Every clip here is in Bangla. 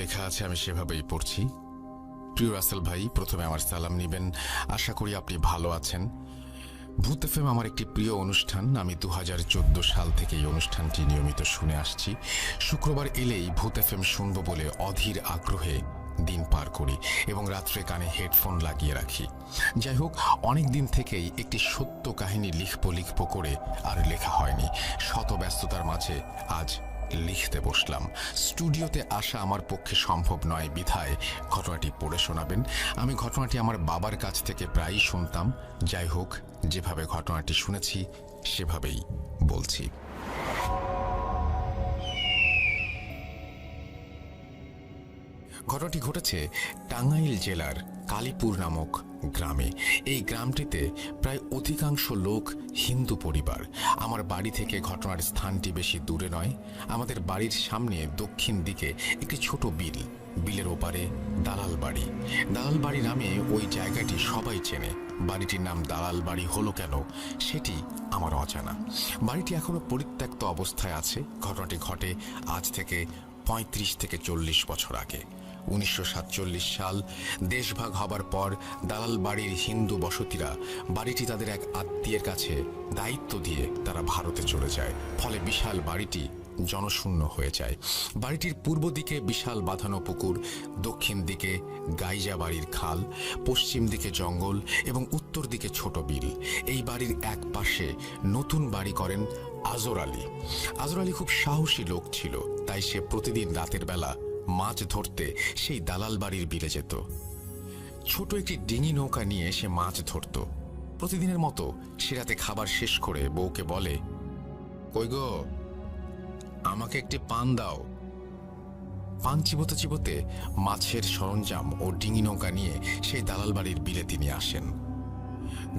লেখা আছে আমি সেভাবেই পড়ছি। প্রিয় রাসেল ভাই, প্রথমে আমার সালাম নিবেন। আশা করি আপনি ভালো আছেন। ভূত এফএম আমার একটি প্রিয় অনুষ্ঠান। আমি 2014 সাল থেকে এই অনুষ্ঠানটি নিয়মিত শুনে আসছি। শুক্রবার এলেই ভূত এফএম শুনব বলে অধীর আগ্রহে দিন পার করি এবং রাত্রে কানে হেডফোন লাগিয়ে রাখি। যাই হোক, অনেক দিন থেকেই একটি সত্য কাহিনী লিখব করে আর লেখা হয়নি। শত ব্যস্ততার মাঝে আজ লিখতে বসলাম। স্টুডিওতে আসা আমার পক্ষে সম্ভব নয় বিধায় ঘটনাটি পড়ে শোনাবেন। আমি ঘটনাটি আমার বাবার কাছ থেকে প্রায়ই শুনতাম। যাই হোক, যেভাবে ঘটনাটি শুনেছি সেভাবেই বলছি। ঘটনাটি ঘটেছে টাঙ্গাইল জেলার কালীপুর নামক গ্রামে। এই গ্রামটিতে প্রায় অধিকাংশ লোক হিন্দু পরিবার। আমার বাড়ি থেকে ঘটনার স্থানটি বেশি দূরে নয়। আমাদের বাড়ির সামনে দক্ষিণ দিকে একটি ছোট বিল, বিলের ওপারে দালাল বাড়ি। দালাল বাড়ি নামে ওই জায়গাটি সবাই চেনে। বাড়িটির নাম দালাল বাড়ি হলো কেন সেটি আমার অজানা। বাড়িটি এখনো পরিত্যক্ত অবস্থায় আছে। ঘটনাটি ঘটে আজ থেকে 35 থেকে 40 বছর আগে। 1947 সাল দেশভাগ হবার পর দালাল বাড়ির হিন্দু বসতিরা বাড়িটি তাদের এক আত্মীয়ের কাছে দায়িত্ব দিয়ে তারা ভারতে চলে যায়। ফলে বিশাল বাড়িটি জনশূন্য হয়ে যায়। বাড়িটির পূর্ব দিকে বিশাল বাঁধানো পুকুর, দক্ষিণ দিকে গাইজা বাড়ির খাল, পশ্চিম দিকে জঙ্গল এবং উত্তর দিকে ছোট বিল। এই বাড়ির এক পাশে নতুন বাড়ি করেন আজর আলী। আজর আলী খুব সাহসী লোক ছিল, তাই সে প্রতিদিন রাতের বেলা মাছ ধরতে সেই দালাল বাড়ির বিলে যেত। ছোট একটি ডিঙি নৌকা নিয়ে সে মাছ ধরত। প্রতিদিনের মতো সে রাতে খাবার শেষ করে বউকে বলে, কই গো, আমাকে একটি পান দাও। পান চিবোতে চিবোতে মাছের সরঞ্জাম ও ডিঙি নৌকা নিয়ে সেই দালাল বাড়ির বিলে তিনি আসেন।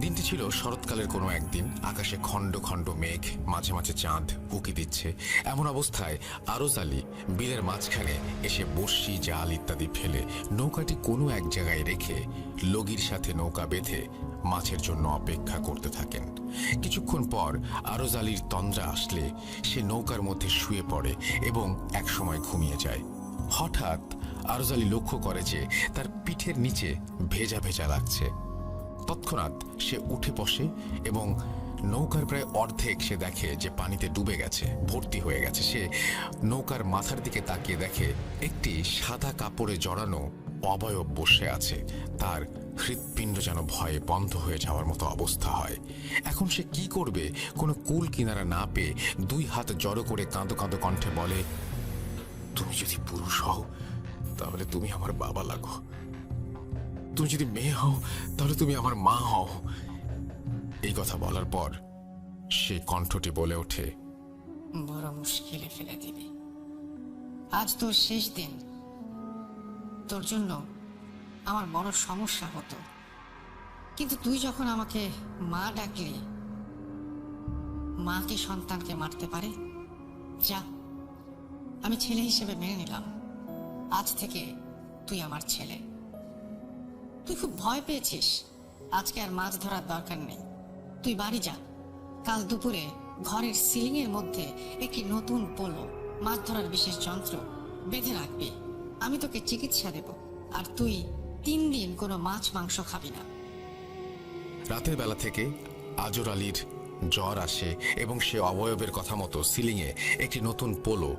দিনটি ছিল শরৎকালের কোনো একদিন। আকাশে খণ্ড খণ্ড মেঘ, মাঝে মাঝে চাঁদ উকি দিচ্ছে। এমন অবস্থায় আরজ আলী বিলের মাঝখানে এসে বড়শি, জাল ইত্যাদি ফেলে নৌকাটি কোনো এক জায়গায় রেখে লগির সাথে নৌকা বেঁধে মাছের জন্য অপেক্ষা করতে থাকেন। কিছুক্ষণ পর আরজ আলীর তন্দ্রা আসলে সে নৌকার মধ্যে শুয়ে পড়ে এবং একসময় ঘুমিয়ে যায়। হঠাৎ আরজ আলী লক্ষ্য করে যে তার পিঠের নিচে ভেজা ভেজা লাগছে। তৎক্ষণাৎ সে উঠে বসে এবং নৌকার প্রায় অর্ধেক সে দেখে যে পানিতে ডুবে গেছে, ভর্তি হয়ে গেছে। সে নৌকার মাথার দিকে তাকিয়ে দেখে একটি সাদা কাপড়ে জড়ানো অবয়ব বসে আছে। তার হৃৎপিণ্ড যেন ভয়ে বন্ধ হয়ে যাওয়ার মতো অবস্থা হয়। এখন সে কি করবে কোনো কুল কিনারা না পেয়ে দুই হাত জড়ো করে কাঁদো কাঁদো কণ্ঠে বলে, তুমি যদি পুরুষ হও তাহলে তুমি আমার বাবা লাগো, তুমি যদি মেয়ে হও তাহলে তুমি আমার মা হও। এই কথা বলার পর সে কণ্ঠটি বলে ওঠে, বড় মুশকিলে ফেলে দিবি। আজ তোর শেষ দিন। তোর জন্য আমার বড় সমস্যা হতো, কিন্তু তুই যখন আমাকে মা ডাকলি, মা কি সন্তানকে মারতে পারে? যা, আমি ছেলে হিসেবে মেনে নিলাম। আজ থেকে তুই আমার ছেলে। তুই খুব ভয় পেয়েছিস, আজকে আর মাছ ধরার দরকার নেই। তুই বাড়ি যা। কাল দুপুরে ঘরের সিলিং এর মধ্যে একটি নতুন পোলো, মাছ ধরার বিশেষ যন্ত্র বেঁধে রাখবি। আমি তোকে চিকিৎসা দেব, আর তুই 3 দিন কোনো মাছ মাংস খাবি না। রাতের বেলা থেকে আজর আলীর জ্বর আসে এবং সে অবয়বের কথা মতো সিলিংয়ে একটি নতুন পোলো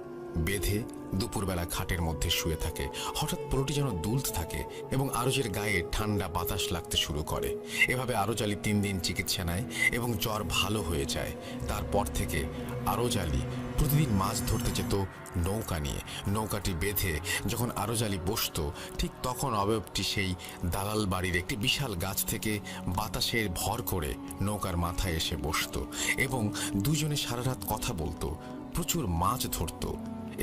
বেঁধে দুপুরবেলা খাটের মধ্যে শুয়ে থাকে। হঠাৎ পোলোটি যেন দুলতে থাকে এবং আরজের গায়ে ঠান্ডা বাতাস লাগতে শুরু করে। এভাবে আরজ আলী 3 দিন চিকিৎসা নেয় এবং জ্বর ভালো হয়ে যায়। তারপর থেকে আরজ আলী প্রতিদিন মাছ ধরতে যেত নৌকা নিয়ে। নৌকাটি বেঁধে যখন আরজ আলী বসত, ঠিক তখন অবয়বটি সেই দালাল বাড়ির একটি বিশাল গাছ থেকে বাতাসের ভর করে নৌকার মাথায় এসে বসত এবং দুজনে সারা রাত কথা বলতো, প্রচুর মাছ ধরত।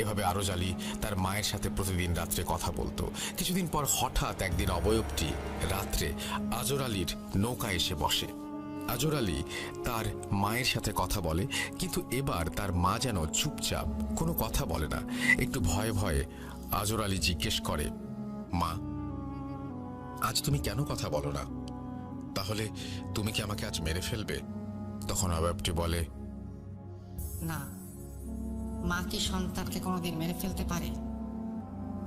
এভাবে আরজ আলী তার মায়ের সাথে প্রতিদিন রাত্রে কথা বলতো। কিছুদিন পর হঠাৎ একদিন অবয়বটি রাত্রে আজর আলীর নৌকা এসে বসে। আজর আলী তার মায়ের সাথে কথা বলে, কিন্তু এবার তার মা যেন চুপচাপ, কোনো কথা বলে না। একটু ভয়ে ভয়ে আজর আলী জিজ্ঞেস করে, মা, আজ তুমি কেন কথা বলো না? তাহলে তুমি কি আমাকে আজ মেরে ফেলবে? তখন অবয়বটি বলে, না, মা কি সন্তানকে কোনোদিন মেরে ফেলতে পারে?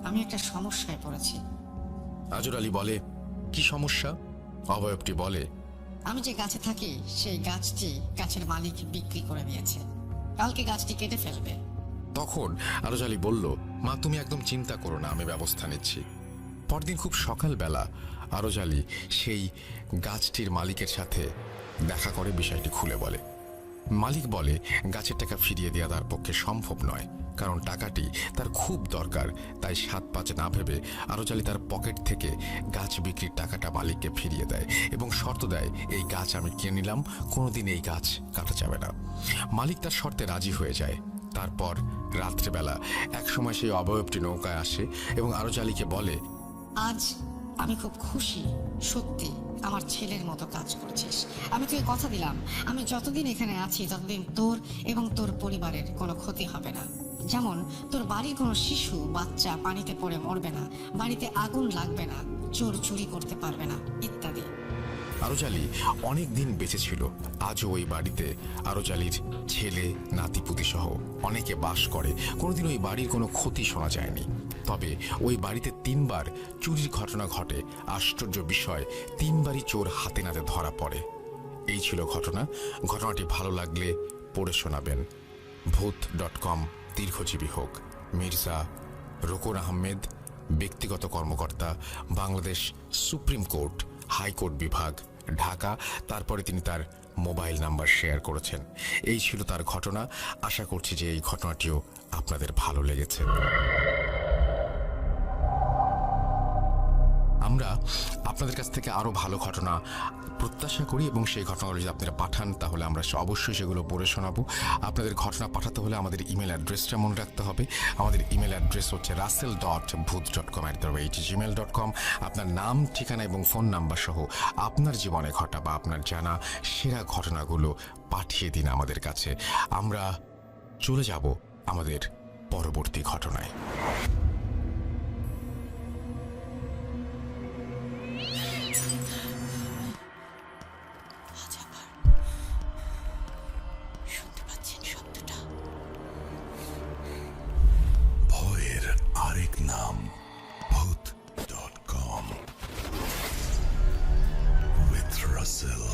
আমি একটা সমস্যায় পড়েছি। আজর আলী বলে, কি সমস্যা? অবয়বটি বলে, আমি যে গাছে থাকি সেই গাছটি গাছের মালিক বিক্রি করে দিয়েছে। কালকে গাছটি কেটে ফেলবে। তখন আরজ আলী বলল, মা তুমি একদম চিন্তা করো না, আমি ব্যবস্থা নিচ্ছি। পরদিন খুব সকালবেলা আরজ আলী সেই গাছটির মালিকের সাথে দেখা করে বিষয়টি খুলে বলে। মালিক বলে, গাছের টাকা ফিরিয়ে দেওয়া তার পক্ষে সম্ভব নয়, কারণ টাকাটি তার খুব দরকার। তাই 7-5 না ভেবে আরজ আলী তার পকেট থেকে গাছ বিক্রির টাকাটা মালিককে ফিরিয়ে দেয় এবং শর্ত দেয়, এই গাছ আমি কিনে নিলাম, কোনোদিন এই গাছ কাটা যাবে না। মালিক তার শর্তে রাজি হয়ে যায়। তারপর রাত্রেবেলা একসময় সেই অবয়বটি নৌকায় আসে এবং আরজ আলীকে বলে, আজ আমি খুব খুশি, সত্যি আমার ছেলের মতো কাজ করছিস। আমি তোকে কথা দিলাম, আমি যতদিন এখানে আছি ততদিন তোর এবং তোর পরিবারের কোনো ক্ষতি হবে না। যেমন তোর বাড়ির কোনো শিশু বাচ্চা পানিতে পড়ে মরবে না, বাড়িতে আগুন লাগবে না, চোর চুরি করতে পারবে না, ইত্যাদি। আরজ আলী অনেক দিন বেঁচে ছিল। আজও ওই বাড়িতে আরজ আলীর ছেলে নাতিপুতি সহ অনেকে বাস করে। কোনোদিন ওই বাড়ির কোনো ক্ষতি শোনা যায়নি। তবে ওই বাড়িতে 3বার চুরির ঘটনা ঘটে। আশ্চর্য বিষয়, 3বারই চোর হাতে নাতে ধরা পড়ে। এই ছিল ঘটনা। ঘটনাটি ভালো লাগলে পড়ে শোনাবেন। ভূত.com দীর্ঘজীবী হোক। মির্জা রোকন আহমেদ, ব্যক্তিগত কর্মকর্তা, বাংলাদেশ সুপ্রিম কোর্ট, হাইকোর্ট বিভাগ, ঢাকা। তারপরে তিনি তার মোবাইল নাম্বার শেয়ার করেছেন। এই ছিল তার ঘটনা। আশা করছি যে এই ঘটনাটিও আপনাদের ভালো লেগেছে। আমরা আপনাদের কাছ থেকে আরও ভালো ঘটনা প্রত্যাশা করি এবং সেই ঘটনাগুলো যদি আপনারা পাঠান তাহলে আমরা অবশ্যই সেগুলো পড়ে শোনাবো। আপনাদের ঘটনা পাঠাতে হলে আমাদের ইমেল অ্যাড্রেসটা মনে রাখতে হবে। আমাদের ইমেল অ্যাড্রেস হচ্ছে russell.booth.com@gmail.com। আপনার নাম, ঠিকানা এবং ফোন নাম্বার সহ আপনার জীবনে ঘটা বা আপনার জানা সেরা ঘটনাগুলো পাঠিয়ে দিন আমাদের কাছে। আমরা চলে যাব আমাদের পরবর্তী ঘটনায়। শুনতে পাচ্ছেন শব্দটা? ভয়ের আরেক নাম ভূত.com with Russell.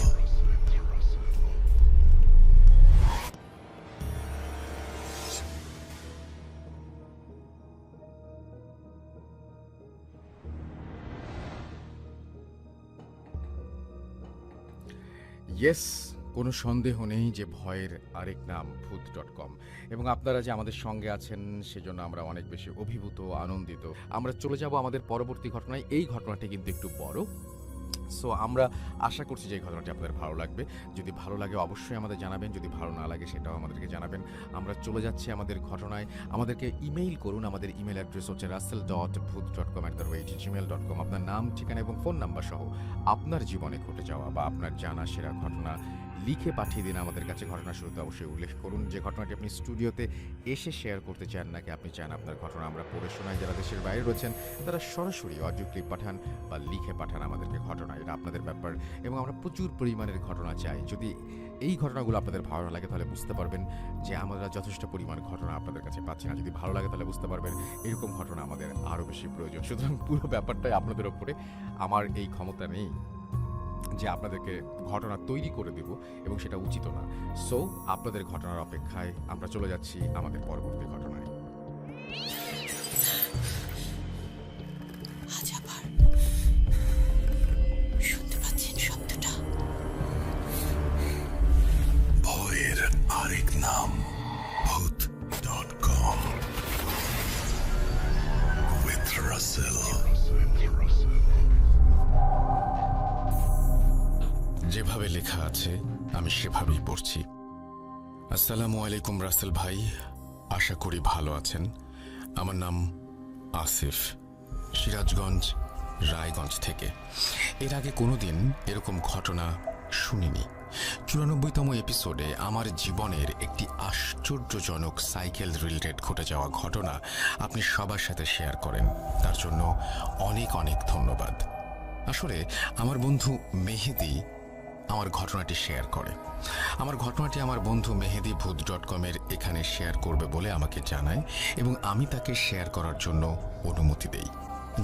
ইয়েস, কোনো সন্দেহ নেই যে ভয়ের আরেক নাম ভূত.com। এবং আপনারা যে আমাদের সঙ্গে আছেন সেজন্য আমরা অনেক বেশি অভিভূত, আনন্দিত। আমরা চলে যাব আমাদের পরবর্তী ঘটনায়। এই ঘটনাটি কিন্তু একটু বড়, সো আমরা আশা করছি যে এই ঘটনাটি আপনাদের ভালো লাগবে। যদি ভালো লাগে অবশ্যই আমাদের জানাবেন, যদি ভালো না লাগে সেটাও আমাদেরকে জানাবেন। আমরা চলে যাচ্ছি আমাদের ঘটনায়। আমাদেরকে ইমেইল করুন। আমাদের ইমেল অ্যাড্রেস হচ্ছে russell.booth.com@gmail.com। আপনার নাম, ঠিকানা এবং ফোন নাম্বার সহ আপনার জীবনে ঘটে যাওয়া বা আপনার জানা সেরা ঘটনা লিখে পাঠিয়ে দিন আমাদের কাছে। ঘটনা শুরুতে অবশ্যই উল্লেখ করুন যে ঘটনাটি আপনি স্টুডিওতে এসে শেয়ার করতে চান, নাকি আপনি চান আপনার ঘটনা আমরা পড়ে শোনাই। যারা দেশের বাইরে রয়েছেন তারা সরাসরি অডিও ক্লিপ পাঠান বা লিখে পাঠান আমাদেরকে ঘটনা। এটা আপনাদের ব্যাপার এবং আমরা প্রচুর পরিমাণের ঘটনা চাই। যদি এই ঘটনাগুলো আপনাদের ভালো না লাগে তাহলে বুঝতে পারবেন যে আমরা যথেষ্ট পরিমাণ ঘটনা আপনাদের কাছে পাচ্ছি না। যদি ভালো লাগে তাহলে বুঝতে পারবেন এরকম ঘটনা আমাদের আরও বেশি প্রয়োজন। সুতরাং পুরো ব্যাপারটাই আপনাদের ওপরে। আমার এই ক্ষমতা নেই যে আপনাদেরকে ঘটনা তৈরি করে দেব এবং সেটা উচিত না। সো আপনাদের ঘটনার অপেক্ষায় আমরা চলে যাচ্ছি আমাদের পরবর্তী ঘটনায়। আজ আবার শুনতে পাচ্ছেন শব্দটা? ভয়ের আরেক নাম ভূত.com with Russell. যেভাবে লেখা আছে আমি সেভাবেই পড়ছি। আসসালামু আলাইকুম রাসেল ভাই, আশা করি ভালো আছেন। আমার নাম আসিফ, সিরাজগঞ্জ রায়গঞ্জ থেকে। এর আগে কোনোদিন এরকম ঘটনা শুনিনি। 94তম এপিসোডে আমার জীবনের একটি আশ্চর্যজনক সাইকেল রিলেটেড ঘটে যাওয়া ঘটনা আপনি সবার সাথে শেয়ার করেন, তার জন্য অনেক অনেক ধন্যবাদ। আসলে আমার বন্ধু মেহেদি আমার ঘটনাটি শেয়ার করে। আমার ঘটনাটি আমার বন্ধু মেহেদি ভূত.com-এর এখানে শেয়ার করবে বলে আমাকে জানায় এবং আমি তাকে শেয়ার করার জন্য অনুমতি দেই,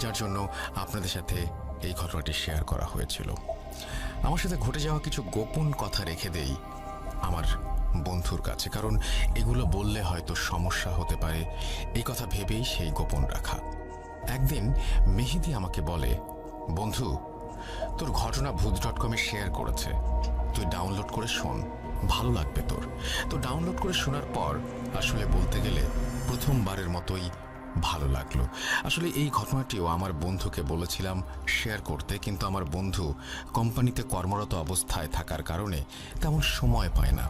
যার জন্য আপনাদের সাথে এই ঘটনাটি শেয়ার করা হয়েছিল। আমার সাথে ঘটে যাওয়া কিছু গোপন কথা রেখে দেই আমার বন্ধুর কাছে, কারণ এগুলো বললে হয়তো সমস্যা হতে পারে, এই কথা ভেবেই সেই গোপন রাখা। একদিন মেহেদি আমাকে বলে, বন্ধু, তোর ঘটনা ভূত.com-এ শেয়ার করেছে, তুই ডাউনলোড করে শোন, ভালো লাগবে তোর। তো ডাউনলোড করে শোনার পর আসলে বলতে গেলে প্রথমবারের মতোই ভালো লাগলো। আসলে এই ঘটনাটিও আমার বন্ধুকে বলেছিলাম শেয়ার করতে, কিন্তু আমার বন্ধু কোম্পানিতে কর্মরত অবস্থায় থাকার কারণে তেমন সময় পায় না,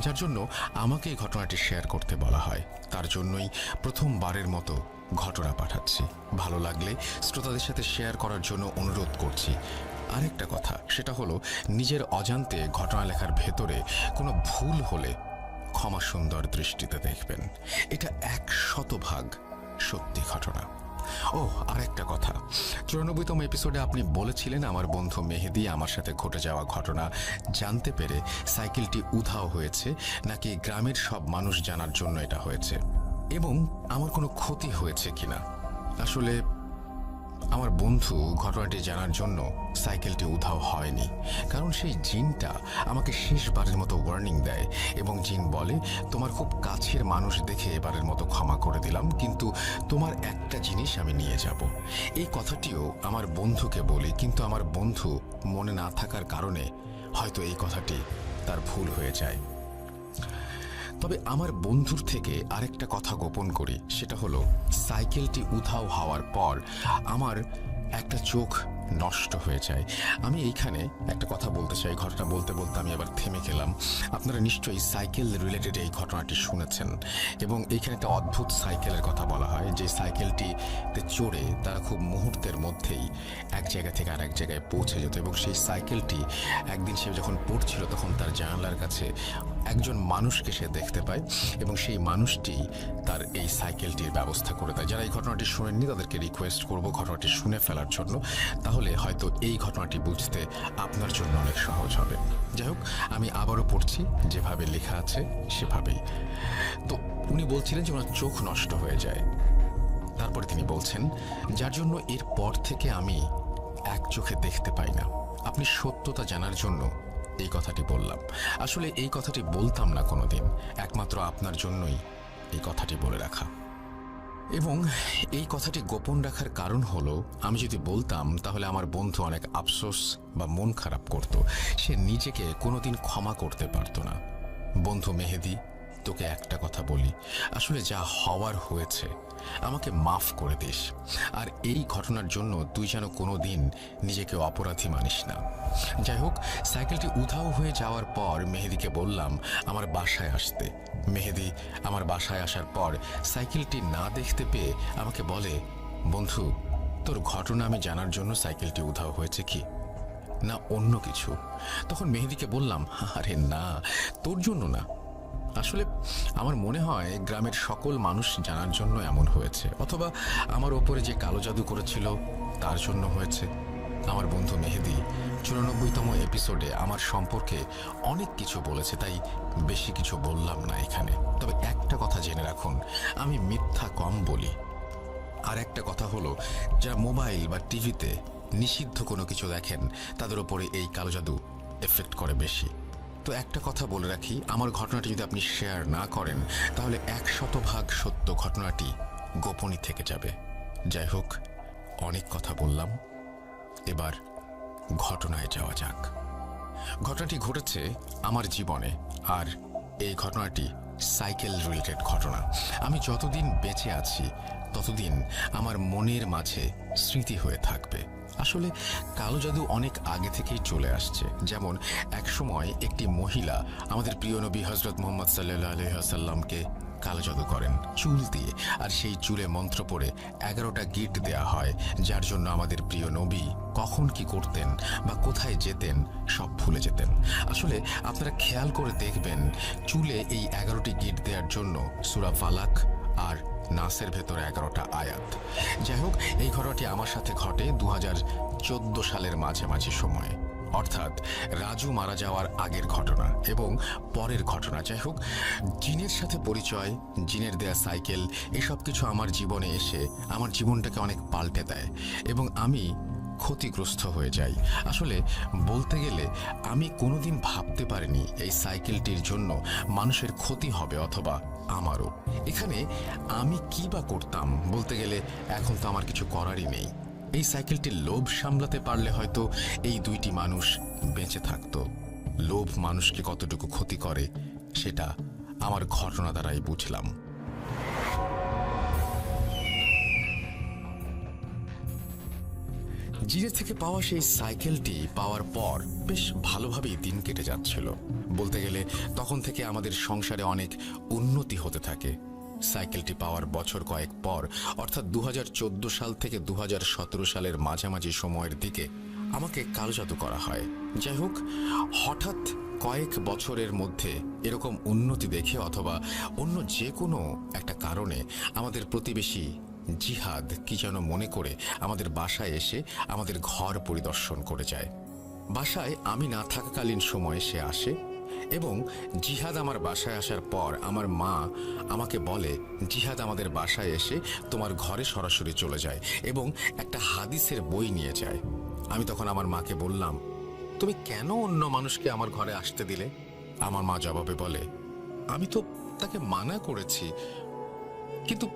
যার জন্য আমাকে এই ঘটনাটি শেয়ার করতে বলা হয়। তার জন্যই প্রথমবারের মতো ঘটনা পাঠাচ্ছি। ভালো লাগলে শ্রোতাদের সাথে শেয়ার করার জন্য অনুরোধ করছি। আরেকটা কথা, সেটা হলো নিজের অজান্তে ঘটনা লেখার ভেতরে কোনো ভুল হলে ক্ষমা সুন্দর দৃষ্টিতে দেখবেন। এটা 100% সত্যি ঘটনা। ও আরেকটা কথা, 94তম এপিসোডে আপনি বলেছিলেন আমার বন্ধু মেহেদি আমার সাথে ঘটে যাওয়া ঘটনা জানতে পেরে সাইকেলটি উধাও হয়েছে, নাকি গ্রামের সব মানুষ জানার জন্য এটা হয়েছে, এবং আমার কোনো ক্ষতি হয়েছে কিনা। আসলে আমার বন্ধু ঘটনাটি জানার জন্য সাইকেলটি উধাও হয়নি, কারণ সেই জিনটা আমাকে শেষবারের মতো ওয়ার্নিং দেয় এবং জিন বলে, তোমার খুব কাছের মানুষ দেখে এবারের মতো ক্ষমা করে দিলাম, কিন্তু তোমার একটা জিনিস আমি নিয়ে যাব। এই কথাটিও আমার বন্ধুকে বলি, কিন্তু আমার বন্ধু মনে না থাকার কারণে হয়তো এই কথাটি তার ভুল হয়ে যায়। তবে আমার বন্ধুর থেকে আরেকটা কথা গোপন করি, সেটা হলো সাইকেলটি উধাও হওয়ার পর আমার একটা চোখ নষ্ট হয়ে যায়। আমি এইখানে একটা কথা বলতে চাই, ঘটনা বলতে বলতে আমি আবার থেমে গেলাম। আপনারা নিশ্চয়ই সাইকেল রিলেটেড এই ঘটনাটি শুনেছেন, এবং এইখানে একটা অদ্ভুত সাইকেলের কথা বলা হয়, যে সাইকেলটিতে চড়ে তারা খুব মুহূর্তের মধ্যেই এক জায়গা থেকে আরেক জায়গায় পৌঁছে যেত, এবং সেই সাইকেলটি একদিন সে যখন পড়ছিল তখন তার জানালার কাছে একজন মানুষকে সে দেখতে পায়, এবং সেই মানুষটি তার এই সাইকেলটির ব্যবস্থা করে দেয়। যারা এই ঘটনাটি শুনেননি তাদেরকে রিকোয়েস্ট করব ঘটনাটি শুনে ফেলার জন্য, তাহলে হয়তো এই ঘটনাটি বুঝতে আপনার জন্য অনেক সহজ হবে। যাই হোক, আমি আবারও পড়ছি যেভাবে লেখা আছে সেভাবেই। তো উনি বলছিলেন যে ওনার চোখ নষ্ট হয়ে যায়। তারপরে তিনি বলছেন, যার জন্য এর পর থেকে আমি এক চোখে দেখতে পাই না। আপনি সত্যতা জানার জন্য এই কথাটি বললাম। আসলে এই কথাটি বলতাম না কোনোদিন, একমাত্র আপনার জন্যই এই কথাটি বলে রাখা। এবং এই কথাটি গোপন রাখার কারণ হলো, আমি যদি বলতাম তাহলে আমার বন্ধু অনেক আফসোস বা মন খারাপ করত, সে নিজেকে কোনোদিন ক্ষমা করতে পারত না। বন্ধু মেহেদি, তোকে একটা কথা বলি, আসলে যা হওয়ার হয়েছে, আমাকে মাফ করে দিস। আর এই ঘটনার জন্য তুই যেন কোনো দিন নিজেকে অপরাধী মানিস না। যাই হোক, সাইকেলটি উধাও হয়ে যাওয়ার পর মেহেদিকে বললাম আমার বাসায় আসতে। মেহেদি আমার বাসায় আসার পর সাইকেলটি না দেখতে পেয়ে আমাকে বলে, বন্ধু, তোর ঘটনা আমি জানার জন্য সাইকেলটি উধাও হয়েছে কি, না অন্য কিছু? তখন মেহেদিকে বললাম, আরে না, তোর জন্য না, আসলে আমার মনে হয় গ্রামের সকল মানুষ জানার জন্য এমন হয়েছে, অথবা আমার ওপরে যে কালো জাদু করেছিল তার জন্য হয়েছে। আমার বন্ধু মেহেদি 94তম এপিসোডে আমার সম্পর্কে অনেক কিছু বলেছে, তাই বেশি কিছু বললাম না এখানে। তবে একটা কথা জেনে রাখুন, আমি মিথ্যা কম বলি। আর একটা কথা হলো, যারা মোবাইল বা টিভিতে নিষিদ্ধ কোনো কিছু দেখেন তাদের ওপরে এই কালো জাদু এফেক্ট করে বেশি। তো একটা কথা বলে রাখি, আমার ঘটনাটি যদি আপনি শেয়ার না করেন তাহলে 100% সত্য ঘটনাটি গোপনই থেকে যাবে। যাই হোক, অনেক কথা বললাম, এবার ঘটনায় যাওয়া যাক। ঘটনাটি ঘটেছে আমার জীবনে, আর এই ঘটনাটি সাইকেল রিলেটেড ঘটনা। আমি যতদিন বেঁচে আছি ততদিন আমার মনের মাঝে স্মৃতি হয়ে থাকবে। আসলে কালো জাদু অনেক আগে থেকেই চলে আসছে। যেমন একসময় একটি মহিলা আমাদের প্রিয় নবী হযরত মুহাম্মদ সাল্লাল্লাহু আলাইহি ওয়াসাল্লামকে কালো জাদু করেন চুল দিয়ে, আর সেই চুলে মন্ত্র পড়ে 11টা গিট দেয়া হয়, যার জন্য আমাদের প্রিয় নবী কখন কি করতেন বা কোথায় যেতেন সব ভুলে যেতেন। আসলে আপনারা খেয়াল করে দেখবেন, চুলে এই 11টি গিট দেওয়ার জন্য সূরা ফালাক আর নাসের ভেতরে 11টা আয়াত। যাই হোক, এই ঘটনাটি আমার সাথে ঘটে 2014 সালের মাঝামাঝি সময়ে। অর্থাৎ রাজু মারা যাওয়ার আগের ঘটনা এবং পরের ঘটনা। যাই হোক, জিনের সাথে পরিচয়, জিনের দেয়া সাইকেল, এসব কিছু আমার জীবনে এসে আমার জীবনটাকে অনেক পাল্টে দেয় এবং আমি ক্ষতিগ্রস্ত হয়ে যাই। আসলে বলতে গেলে আমি কোনোদিন ভাবতে পারিনি এই সাইকেলটির জন্য মানুষের ক্ষতি হবে, অথবা আমারও। এখানে আমি কি বা করতাম? বলতে গেলে এখন তো আমার কিছু করারই নেই। এই সাইকেলটির লোভ সামলাতে পারলে হয়তো এই দুইটি মানুষ বেঁচে থাকতো। লোভ মানুষকে কতটুকু ক্ষতি করে সেটা আমার ঘটনা দ্বারাই বুঝলাম। জিনের থেকে পাওয়া সেই সাইকেলটি পাওয়ার পর বেশ ভালোভাবেই দিন কেটে যাচ্ছিল। বলতে গেলে তখন থেকে আমাদের সংসারে অনেক উন্নতি হতে থাকে। সাইকেলটি পাওয়ার বছর কয়েক পর, অর্থাৎ 2014 সাল থেকে 2017 সালের মাঝামাঝি সময়ের দিকে আমাকে কালো জাদু করা হয়। যাই হোক, হঠাৎ কয়েক বছরের মধ্যে এরকম উন্নতি দেখে অথবা অন্য যে কোনো একটা কারণে আমাদের প্রতিবেশী জিহাদ কি যেন মনে করে আমাদের বাসায় এসে আমাদের ঘর পরিদর্শন করে যায়। বাসায় আমি না থাকাকালীন সময়ে সে আসে এবং জিহাদ আমার বাসায় আসার পর আমার মা আমাকে বলে, জিহাদ আমাদের বাসায় এসে তোমার ঘরে সরাসরি চলে যায় এবং একটা হাদিসের বই নিয়ে যায়। আমি তখন আমার মাকে বললাম, তুমি কেন অন্য মানুষকে আমার ঘরে আসতে দিলে? আমার মা জবাবে বলে, আমি তো তাকে মানা করেছি, কিন্তু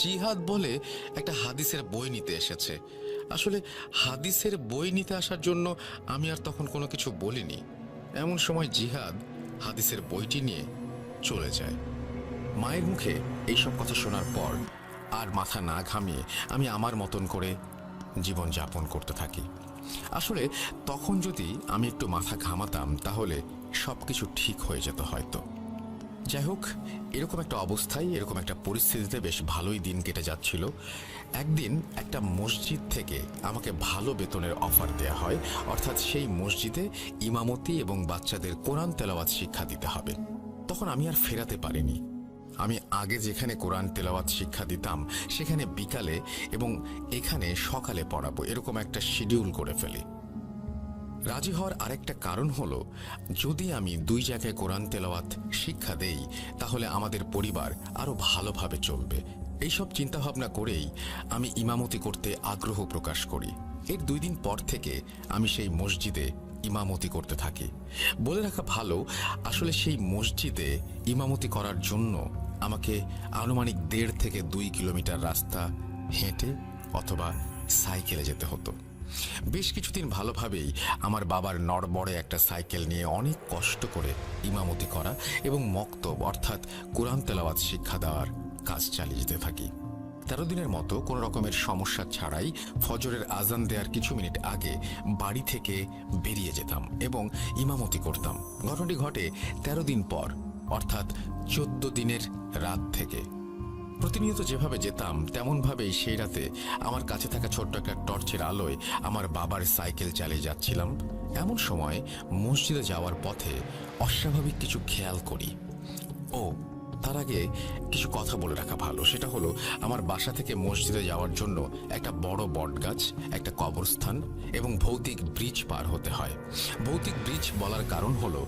জিহাদ বলে একটা হাদিসের বই নিতে এসেছে। আসলে হাদিসের বই নিতে আসার জন্য আমি আর তখন কোনো কিছু বলিনি। এমন সময় জিহাদ হাদিসের বইটি নিয়ে চলে যায়। মায়ের মুখে এইসব কথা শোনার পর আর মাথা না ঘামিয়ে আমি আমার মতন করে জীবন যাপন করতে থাকি। আসলে তখন যদি আমি একটু মাথা ঘামাতাম তাহলে সবকিছু ঠিক হয়ে যেত হয়তো। যাই হোক, এরকম একটা অবস্থায়, এরকম একটা পরিস্থিতিতে বেশ ভালোই দিন কেটে যাচ্ছিল। একদিন একটা মসজিদ থেকে আমাকে ভালো বেতনের অফার দেয়া হয়, অর্থাৎ সেই মসজিদে ইমামতি এবং বাচ্চাদের কোরআন তেলাওয়াত শিক্ষা দিতে হবে। তখন আমি আর ফেরাতে পারিনি। আমি আগে যেখানে কোরআন তেলাওয়াত শিক্ষা দিতাম সেখানে বিকালে এবং এখানে সকালে পড়াবো, এরকম একটা শিডিউল করে ফেলি। রাজি হওয়ার আরেকটা কারণ হলো, যদি আমি দুই জায়গায় কোরআন তেলাওয়াত শিক্ষা দেই তাহলে আমাদের পরিবার আরো ভালোভাবে চলবে। এইসব চিন্তাভাবনা করেই আমি ইমামতি করতে আগ্রহ প্রকাশ করি। এর 2 দিন পর থেকে আমি সেই মসজিদে ইমামতি করতে থাকি। বলে রাখা ভালো, আসলে সেই মসজিদে ইমামতি করার জন্য আমাকে আনুমানিক 1.5 থেকে 2 কিলোমিটার রাস্তা হেঁটে অথবা সাইকেলে যেতে হতো। বেশ কিছুদিন ভালোভাবেই আমার বাবার নড়বড়ে একটা সাইকেল নিয়ে অনেক কষ্ট করে ইমামতি করা এবং মক্তব অর্থাৎ কোরআন তেলাওয়াত শিক্ষা দেওয়ার কাজ চালিয়ে যেতে থাকি। 13 দিনের মতো কোনো রকমের সমস্যা ছাড়াই ফজরের আজান দেওয়ার কিছু মিনিট আগে বাড়ি থেকে বেরিয়ে যেতাম এবং ইমামতি করতাম। ঘটনাটি ঘটে 13 দিন পর, অর্থাৎ 14 দিনের রাত থেকে। প্রতিনিয়ত যেভাবে যেতাম তেমনভাবেই সেই রাতে আমার কাছে থাকা ছোট্ট একটা টর্চের আলোয় আমার বাবার সাইকেল চালিয়ে যাচ্ছিলাম। এমন সময় মসজিদে যাওয়ার পথে অস্বাভাবিক কিছু খেয়াল করি। তার আগে কিছু কথা বলে রাখা ভালো, সেটা হলো আমার বাসা থেকে মসজিদে যাওয়ার জন্য একটা বড় বটগাছ, একটা কবরস্থান এবং ভৌতিক ব্রিজ পার হতে হয়। ভৌতিক ব্রিজ বলার কারণ হলো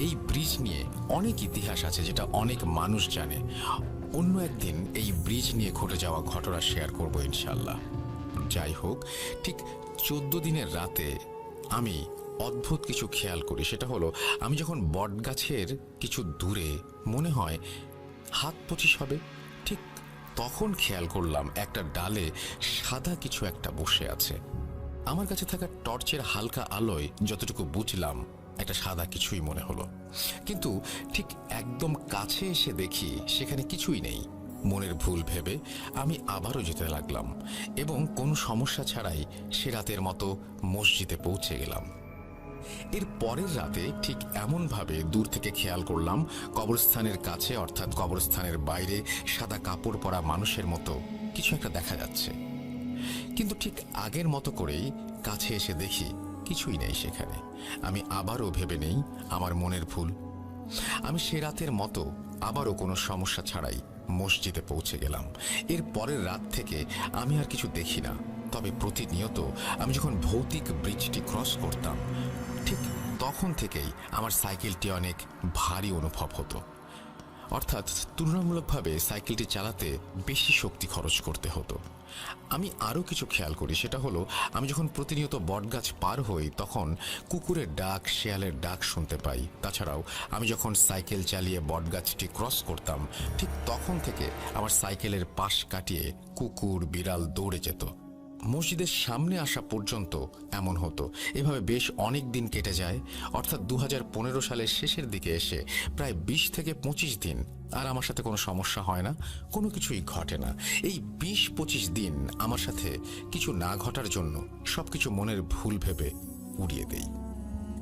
এই ব্রিজ নিয়ে অনেক ইতিহাস আছে যেটা অনেক মানুষ জানে। অন্য একদিন এই ব্রিজ নিয়ে ঘটে যাওয়া ঘটনা শেয়ার করব ইনশাল্লাহ। যাই হোক, ঠিক 14 দিনের রাতে আমি অদ্ভুত কিছু খেয়াল করি। সেটা হলো, আমি যখন বটগাছের কিছু দূরে, মনে হয় 25 হবে, ঠিক তখন খেয়াল করলাম একটা ডালে সাদা কিছু একটা বসে আছে। আমার কাছে থাকা টর্চের হালকা আলোয় যতটুকু বুঝলাম একটা সাদা কিছুই মনে হলো, কিন্তু ঠিক একদম কাছে এসে দেখি সেখানে কিছুই নেই। মনের ভুল ভেবে আমি আবারও যেতে লাগলাম এবং কোনো সমস্যা ছাড়াই সে রাতের মতো মসজিদে পৌঁছে গেলাম। এর পরের রাতে ঠিক এমনভাবে দূর থেকে খেয়াল করলাম কবরস্থানের কাছে, অর্থাৎ কবরস্থানের বাইরে সাদা কাপড় পরা মানুষের মতো কিছু একটা দেখা যাচ্ছে, কিন্তু ঠিক আগের মতো করেই কাছে এসে দেখি কিছুই নেই সেখানে। আমি আবারও ভেবে নেই আমার মনের ভুল। আমি সে রাতের মতো আবারও কোনো সমস্যা ছাড়াই মসজিদে পৌঁছে গেলাম। এর পরের রাত থেকে আমি আর কিছু দেখি না, তবে প্রতিনিয়ত আমি যখন ভৌতিক ব্রিজটি ক্রস করতাম ঠিক তখন থেকেই আমার সাইকেলটি অনেক ভারী অনুভব হতো। অর্থাৎ তুলনামূলকভাবে সাইকেলটি চালাতে বেশি শক্তি খরচ করতে হতো। আমি আরও কিছু খেয়াল করি, সেটা হলো আমি যখন প্রতিনিয়ত বটগাছ পার হই তখন কুকুরের ডাক, শেয়ালের ডাক শুনতে পাই। তাছাড়াও আমি যখন সাইকেল চালিয়ে বটগাছটি ক্রস করতাম ঠিক তখন থেকে আমার সাইকেলের পাশ কাটিয়ে কুকুর, বিড়াল দৌড়ে যেত। মসজিদের সামনে আসা পর্যন্ত এমন হতো। এভাবে বেশ অনেক দিন কেটে যায়। অর্থাৎ 2015 সালের শেষের দিকে এসে প্রায় 20 থেকে 25 দিন আর আমার সাথে কোনো সমস্যা হয় না, কোনো কিছুই ঘটে না। এই 20-25 দিন আমার সাথে কিছু না ঘটার জন্য সবকিছু মনের ভুল ভেবে উড়িয়ে দেই।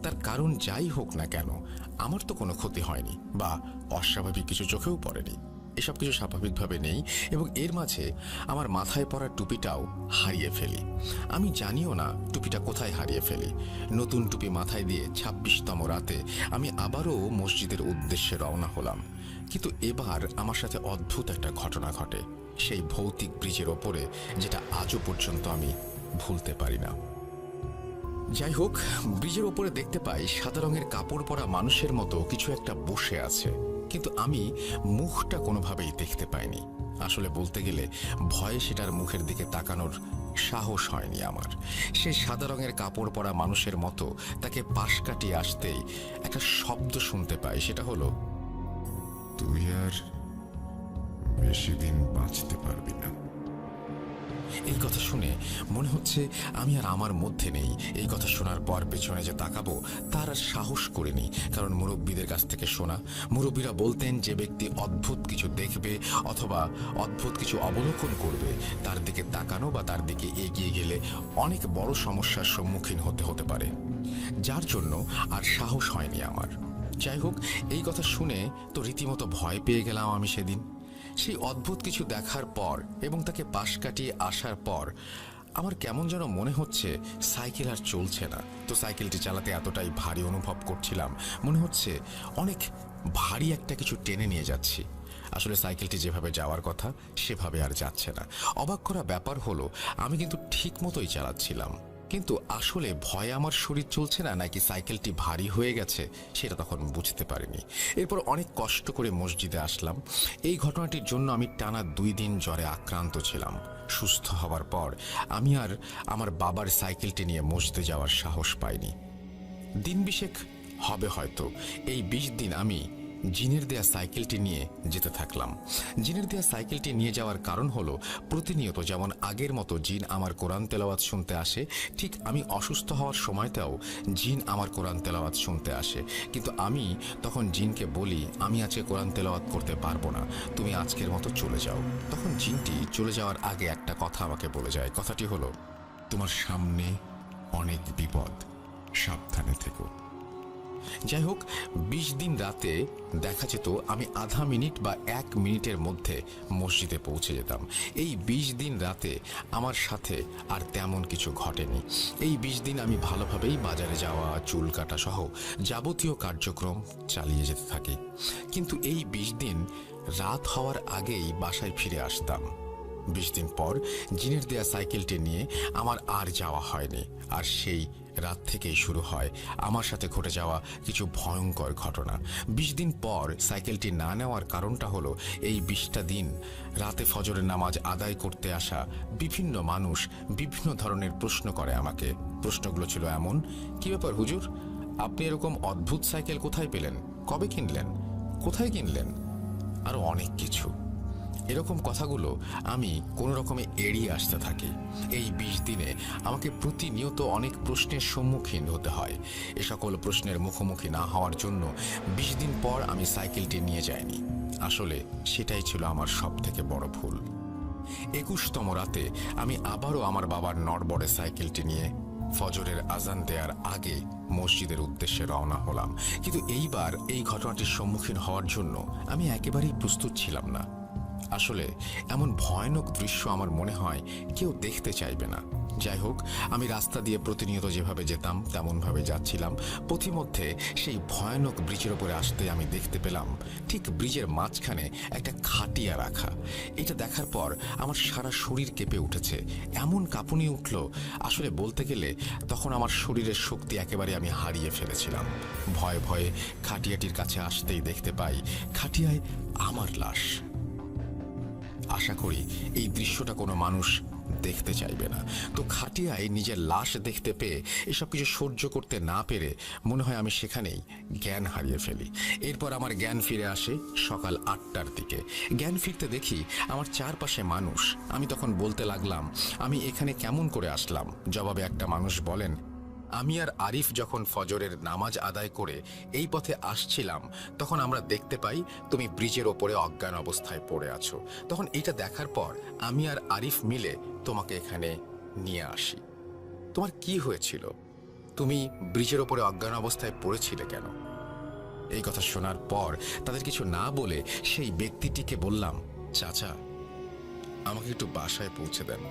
তার কারণ যাই হোক না কেন, আমার তো কোনো ক্ষতি হয়নি বা অস্বাভাবিক কিছু চোখেও পড়েনি। এসব কিছু স্বাভাবিকভাবে নেই এবং এর মাঝে আমার মাথায় পড়া টুপিটাও হারিয়ে ফেলি। আমি জানিও না টুপিটা কোথায় হারিয়ে ফেলি। নতুন টুপি মাথায় দিয়ে 26তম রাতে আমি আবারও মসজিদের উদ্দেশ্যে রওনা হলাম। কিন্তু এবার আমার সাথে অদ্ভুত একটা ঘটনা ঘটে, সেই ভৌতিক ব্রিজের ওপরে, যেটা আজও পর্যন্ত আমি ভুলতে পারি না। যাই হোক, ব্রিজের ওপরে দেখতে পাই সাদা রঙের কাপড় পরা মানুষের মতো কিছু একটা বসে আছে, কিন্তু আমি মুখটা কোনোভাবেই দেখতে পাইনি। আসলে বলতে গেলে ভয়ে সেটার মুখের দিকে তাকানোর সাহস হয়নি আমার। সেই সাদা রঙের কাপড় পরা মানুষের মতো তাকে পাশ কাটিয়ে আসতেই একটা শব্দ শুনতে পাই, সেটা হলো, তুই আর বেশি দিন বাঁচতে পারবি না। এই কথা শুনে মনে হচ্ছে আমি আর আমার মধ্যে নেই। এই কথা শোনার পর পেছনে যে তাকাবো তার আর সাহস করিনি, কারণ মুরব্বীদের কাছ থেকে শোনা। মুরব্বীরা বলতেন যে ব্যক্তি অদ্ভুত কিছু দেখবে অথবা অদ্ভুত কিছু অবলোকন করবে তার দিকে তাকানো বা তার দিকে এগিয়ে গেলে অনেক বড় সমস্যার সম্মুখীন হতে পারে, যার জন্য আর সাহস হয়নি আমার। যাই হোক, এই কথা শুনে তো রীতিমতো ভয় পেয়ে গেলাম আমি সেদিন। সেই অদ্ভুত কিছু দেখার পর এবং তাকে পাশ কাটিয়ে আসার পর আমার কেমন যেন মনে হচ্ছে সাইকেল আর চলছে না। তো সাইকেলটি চালাতে এতটাই ভারী অনুভব করছিলাম, মনে হচ্ছে অনেক ভারী একটা কিছু টেনে নিয়ে যাচ্ছি। আসলে সাইকেলটি যেভাবে যাওয়ার কথা সেভাবে আর যাচ্ছে না। অবাক করা ব্যাপার হলো আমি কিন্তু ঠিক মতোই চালাচ্ছিলাম, কিন্তু আসলে ভয়ে আমার শরীর চলছে না নাকি সাইকেলটি ভারী হয়ে গেছে সেটা তখন বুঝতে পারিনি। এরপর অনেক কষ্ট করে মসজিদে আসলাম। এই ঘটনাটির জন্য আমি টানা 2 দিন জ্বরে আক্রান্ত ছিলাম। সুস্থ হওয়ার পর আমি আর আমার বাবার সাইকেলটি নিয়ে মসজিদে যাওয়ার সাহস পাইনি। দিন 20 হবে হয়তো, এই 20 দিন আমি জিনের দেয়া সাইকেলটি নিয়ে যেতে থাকলাম। জিনের দেয়া সাইকেলটি নিয়ে যাওয়ার কারণ হলো, প্রতিনিয়ত যেমন আগের মতো জিন আমার কোরআন তেলাওয়াত শুনতে আসে, ঠিক আমি অসুস্থ হওয়ার সময়টাও জিন আমার কোরআন তেলাওয়াত শুনতে আসে। কিন্তু আমি তখন জিনকে বলি, আমি আজকে কোরআন তেলাওয়াত করতে পারবো না, তুমি আজকের মতো চলে যাও। তখন জিনটি চলে যাওয়ার আগে একটা কথা আমাকে বলে যায়। কথাটি হলো, তোমার সামনে অনেক বিপদ, সাবধানে থেকো। যাই হোক, 20 দিন রাতে দেখা যেত আমি আধা মিনিট বা 1 মিনিটের মধ্যে মসজিদে পৌঁছে যেতাম। এই 20 দিন রাতে আমার সাথে আর তেমন কিছু ঘটেনি। এই 20 দিন আমি ভালোভাবেই বাজারে যাওয়া, চুল কাটা সহ যাবতীয় কার্যক্রম চালিয়ে যেতে থাকি। কিন্তু এই 20 দিন রাত হওয়ার আগেই বাসায় ফিরে আসতাম। 20 দিন পর জিনের দেয়া সাইকেলটি নিয়ে আমার আর যাওয়া হয়নি। আর সেই রাত থেকেই শুরু হয় আমার সাথে ঘটে যাওয়া কিছু ভয়ঙ্কর ঘটনা। 20 দিন পর সাইকেলটি না নেওয়ার কারণটা হলো, এই 20টা দিন রাতে ফজরের নামাজ আদায় করতে আসা বিভিন্ন মানুষ বিভিন্ন ধরনের প্রশ্ন করে আমাকে। প্রশ্নগুলো ছিল এমন, কি ব্যাপার হুজুর, আপনি এরকম অদ্ভুত সাইকেল কোথায় পেলেন, কবে কিনলেন, কোথায় কিনলেন, আরো অনেক কিছু। এরকম কথাগুলো আমি কোনো রকমে এড়িয়ে আসতে থাকি। এই 20 দিনে আমাকে প্রতিনিয়ত অনেক প্রশ্নের সম্মুখীন হতে হয়। এ সকল প্রশ্নের মুখোমুখি না হওয়ার জন্য 20 দিন পর আমি সাইকেলটি নিয়ে যাইনি। আসলে সেটাই ছিল আমার সবথেকে বড় ভুল। 21তম রাতে আমি আবারও আমার বাবার নড়বড়ে সাইকেলটি নিয়ে ফজরের আজান দেওয়ার আগে মসজিদের উদ্দেশ্যে রওনা হলাম। কিন্তু এইবার এই ঘটনাটির সম্মুখীন হওয়ার জন্য আমি একেবারেই প্রস্তুত ছিলাম না। আসলে এমন ভয়ানক দৃশ্য আমার মনে হয় কেউ দেখতে চাইবে না। যাই হোক, আমি রাস্তা দিয়ে প্রতিনিয়ত যেভাবে যেতাম তেমনভাবে যাচ্ছিলাম। পথিমধ্যে সেই ভয়ানক ব্রিজের ওপরে আসতে আমি দেখতে পেলাম ঠিক ব্রিজের মাঝখানে একটা খাটিয়া রাখা। এটা দেখার পর আমার সারা শরীর কেঁপে উঠেছে, এমন কাঁপুনি উঠল, আসলে বলতে গেলে তখন আমার শরীরের শক্তি একেবারে আমি হারিয়ে ফেলেছিলাম। ভয়ে ভয়ে খাটিয়াটির কাছে আসতেই দেখতে পাই খাটিয়ায় আমার লাশ। আশা করি এই দৃশ্যটা কোনো মানুষ দেখতে চাইবে না। তো খাটিয়ায় নিজের লাশ দেখতে পেয়ে এসব কিছু সহ্য করতে না পেরে মনে হয় আমি সেখানেই জ্ঞান হারিয়ে ফেলি। এরপর আমার জ্ঞান ফিরে আসে সকাল 8টার দিকে। জ্ঞান ফিরতে দেখি আমার চারপাশে মানুষ। আমি তখন বলতে লাগলাম, আমি এখানে কেমন করে আসলাম? জবাবে একটা মানুষ বলেন, আমি আর আরিফ যখন ফজরের নামাজ আদায় করে এই পথে আসছিলাম তখন আমরা দেখতে পাই তুমি ব্রিজের ওপরে অজ্ঞান অবস্থায় পড়ে আছো। তখন এটা দেখার পর আমি আর আরিফ মিলে তোমাকে এখানে নিয়ে আসি। তোমার কি হয়েছিল? তুমি ব্রিজের ওপরে অজ্ঞান অবস্থায় পড়েছিলে কেন? এই কথা শোনার পর তাদের কিছু না বলে সেই ব্যক্তিটিকে বললাম, চাচা, আমাকে একটু বাসায় পৌঁছে দেন।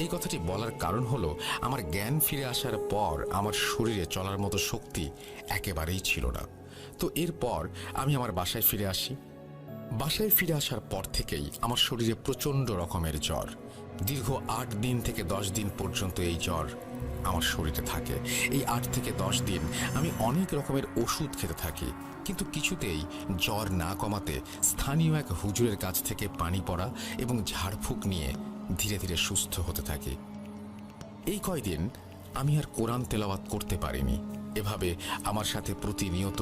এই কথাটি বলার কারণ হলো আমার জ্ঞান ফিরে আসার পর আমার শরীরে চলার মতো শক্তি একেবারেই ছিল না। তো এরপর আমি আমার বাসায় ফিরে আসি। বাসায় ফিরে আসার পর থেকেই আমার শরীরে প্রচণ্ড রকমের জ্বর। দীর্ঘ 8 দিন থেকে 10 দিন পর্যন্ত এই জ্বর আমার শরীরে থাকে। এই 8 থেকে 10 দিন আমি অনেক রকমের ওষুধ খেতে থাকি, কিন্তু কিছুতেই জ্বর না কমাতে স্থানীয় এক হুজুরের কাছ থেকে পানি পড়া এবং ঝাড়ফুঁক নিয়ে ধীরে ধীরে সুস্থ হতে থাকি। এই কয়দিন আমি আর কোরআন তেলাওয়াত করতে পারিনি। এভাবে আমার সাথে প্রতিনিয়ত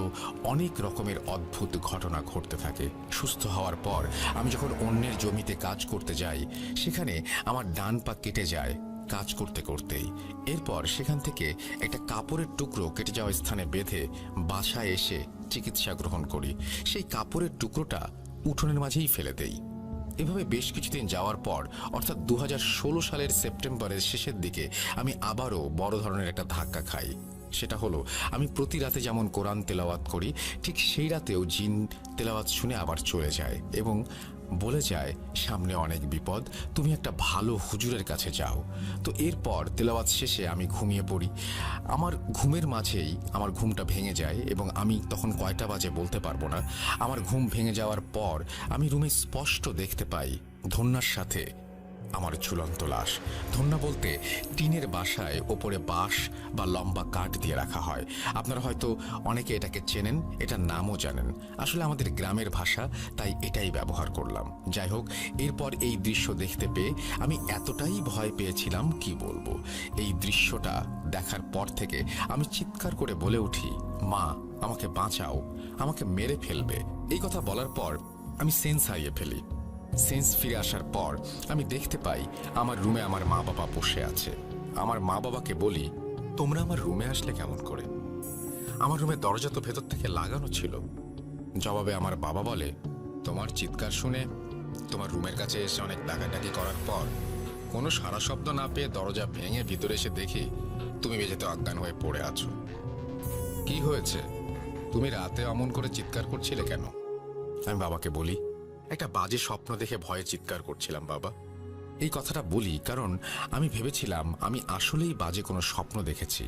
অনেক রকমের অদ্ভুত ঘটনা ঘটতে থাকে। সুস্থ হওয়ার পর আমি যখন অন্যের জমিতে কাজ করতে যাই, সেখানে আমার ডান পা কেটে যায় কাজ করতে করতেই। এরপর সেখান থেকে একটা কাপড়ের টুকরো কেটে যাওয়া স্থানে বেঁধে বাসায় এসে চিকিৎসা গ্রহণ করি। সেই কাপড়ের টুকরোটা উঠোনের মাঝেই ফেলে দেই। এভাবে বেশ কিছুদিন যাওয়ার পর অর্থাৎ 2016 সালের সেপ্টেম্বরের শেষের দিকে আমি আবারও বড় ধরনের একটা ধাক্কা খাই। সেটা হলো, আমি প্রতি রাতে যেমন কোরআন তেলাওয়াত করি ঠিক সেই রাতেও জিন তেলাওয়াত শুনে আবার চলে যায় এবং বলে যায় সামনে অনেক বিপদ, তুমি একটা ভালো হুজুরের কাছে যাও। তো এরপর তেলাওয়াত শেষে আমি ঘুমিয়ে পড়ি। আমার ঘুমের মাঝেই আমার ঘুমটা ভেঙে যায় এবং আমি তখন কয়টা বাজে বলতে পারবো না। আমার ঘুম ভেঙে যাওয়ার পর আমি রুমে স্পষ্ট দেখতে পাই ধন্যার সাথে আমার ঝুলন্ত লাশ। ধন্যা বলতে টিনের বাসায় ওপরে বাঁশ বা লম্বা কাঠ দিয়ে রাখা হয়। আপনারা হয়তো অনেকে এটাকে চেনেন, এটার নামও জানেন। আসলে আমাদের গ্রামের ভাষা, তাই এটাই ব্যবহার করলাম। যাই হোক, এরপর এই দৃশ্য দেখতে পেয়ে আমি এতটাই ভয় পেয়েছিলাম কি বলবো। এই দৃশ্যটা দেখার পর থেকে আমি চিৎকার করে বলে উঠি, মা, আমাকে বাঁচাও, আমাকে মেরে ফেলবে। এই কথা বলার পর আমি সেন্স হারিয়ে ফেলি। সেন্স ফিরে আসার পর আমি দেখতে পাই আমার রুমে আমার মা বাবা বসে আছে। আমার মা বাবাকে বলি, তোমরা আমার রুমে আসলে কেমন করে? আমার রুমের দরজা তো ভেতর থেকে লাগানো ছিল। জবাবে আমার বাবা বলে, তোমার চিৎকার শুনে তোমার রুমের কাছে এসে অনেক ডাকাডাকি করার পর কোনো সারা শব্দ না পেয়ে দরজা ভেঙে ভিতরে এসে দেখি তুমি মেঝেতে অজ্ঞান হয়ে পড়ে আছো। কি হয়েছে? তুমি রাতে অমন করে চিৎকার করছিলে কেন? আমি বাবাকে বলি, একটা বাজে স্বপ্ন দেখে ভয়ে চিৎকার করছিলাম বাবা। এই কথাটা বলি কারণ আমি ভেবেছিলাম আমি আসলেই বাজে কোনো স্বপ্ন দেখেছি।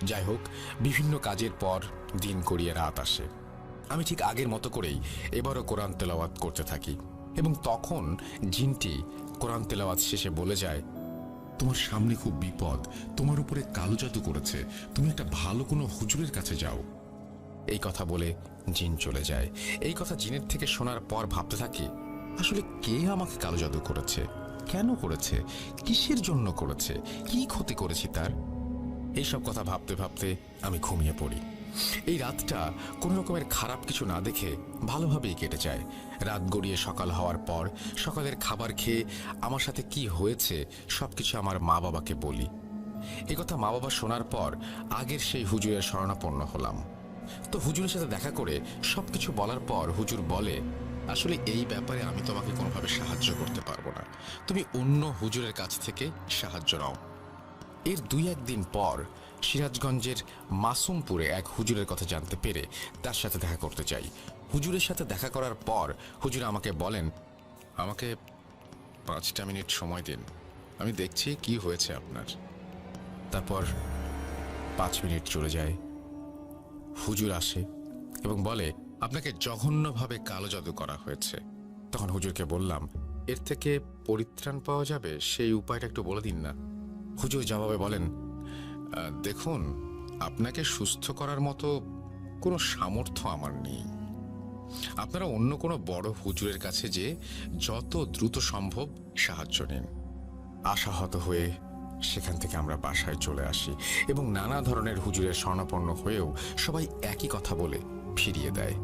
যাই হোক, বিভিন্ন কাজের পর দিন গড়িয়ে রাত আসে। আমি ঠিক আগের মতো করেই এবারও কোরআন তেলাওয়াত করতে থাকি এবং তখন জিনটি কোরআন তেলাওয়াত শেষে বলে যায়, তোমার সামনে খুব বিপদ, তোমার উপরে কালো জাদু করেছে, তুমি একটা ভালো কোনো হুজুরের কাছে যাও। এই কথা বলে জিন চলে যায়। এই কথা জিনের থেকে শোনার পর ভাবতে থাকি, আসলে কে আমাকে কালো জাদু করেছে, কেন করেছে, কিসের জন্য করেছে, কি ক্ষতি করেছি তার? এইসব কথা ভাবতে ভাবতে আমি ঘুমিয়ে পড়ি। এই রাতটা কোনো রকমের খারাপ কিছু না দেখে ভালোভাবেই কেটে যায়। রাত গড়িয়ে সকাল হওয়ার পর সকালের খাবার খেয়ে আমার সাথে কি হয়েছে সবকিছু আমার মা বাবাকে বলি। এই কথা মা বাবা শোনার পর আগের সেই হুজুরের শরণাপন্ন হলাম। তো হুজুরের সাথে দেখা করে সবকিছু বলার পর হুজুর বলে, আসলে এই ব্যাপারে আমি তোমাকে কোনোভাবে সাহায্য করতে পারবো না, তুমি অন্য হুজুরের কাছ থেকে সাহায্য নাও। এর 2-1 দিন পর সিরাজগঞ্জের মাসুমপুরে এক হুজুরের কথা জানতে পেরে তার সাথে দেখা করতে চাই। হুজুরের সাথে দেখা করার পর হুজুর আমাকে বলেন, আমাকে 5টা মিনিট সময় দিন, আমি দেখছি কি হয়েছে আপনার। তারপর 5 মিনিট চলে যায়। হুজুর আসে এবং বলে, আপনাকে জঘন্যভাবে কালো জাদু করা হয়েছে। তখন হুজুরকে বললাম, এর থেকে পরিত্রাণ পাওয়া যাবে সেই উপায়টা একটু বলে দিন না। হুজুর জবাবে বলেন, দেখুন, আপনাকে সুস্থ করার মতো কোনো সামর্থ্য আমার নেই। আপনারা অন্য কোনো বড় হুজুরের কাছে যে যত দ্রুত সম্ভব সাহায্য নিন। আশাহত হয়ে সেখান থেকে আমরা বাসায় চলে আসি এবং নানা ধরনের হুজুরের শরণাপন্ন হয়েও সবাই একই কথা বলে ফিরিয়ে দেয়।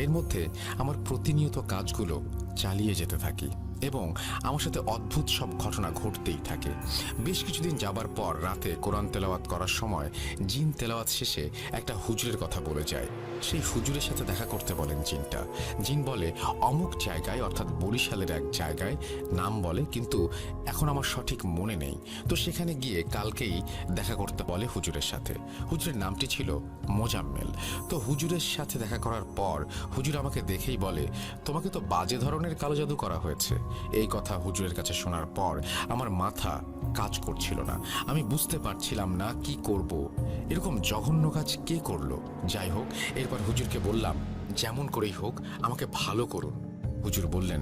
এর মধ্যে আমার প্রতিনিয়ত কাজগুলো চালিয়ে যেতে থাকি এবং আমার সাথে অদ্ভুত সব ঘটনা ঘটতেই থাকে। বেশ কিছুদিন যাবার পর রাতে কোরআন তেলাওয়াত করার সময় জিন তেলাওয়াত শেষে একটা হুজুরের কথা বলে যায়। সেই হুজুরের সাথে দেখা করতে বলেন জিনটা। জিন বলে, অমুক জায়গায়, অর্থাৎ বরিশালের এক জায়গায় নাম বলে, কিন্তু এখন আমার সঠিক মনে নেই। তো সেখানে গিয়ে কালকেই দেখা করতে বলে হুজুরের সাথে। হুজুরের নামটি ছিল মোজাম্মেল। তো হুজুরের সাথে দেখা করার পর হুজুর আমাকে দেখেই বলে, তোমাকে তো বাজে ধরনের কালো জাদু করা হয়েছে। এই কথা হুজুরের কাছে শোনার পর আমার মাথা কাজ করছিল না। আমি বুঝতে পারছিলাম না কি করব। এরকম জঘন্য কাজ কে করলো? যাই হোক, এরপর হুজুরকে বললাম, যেমন করেই হোক আমাকে ভালো করুন। হুজুর বললেন,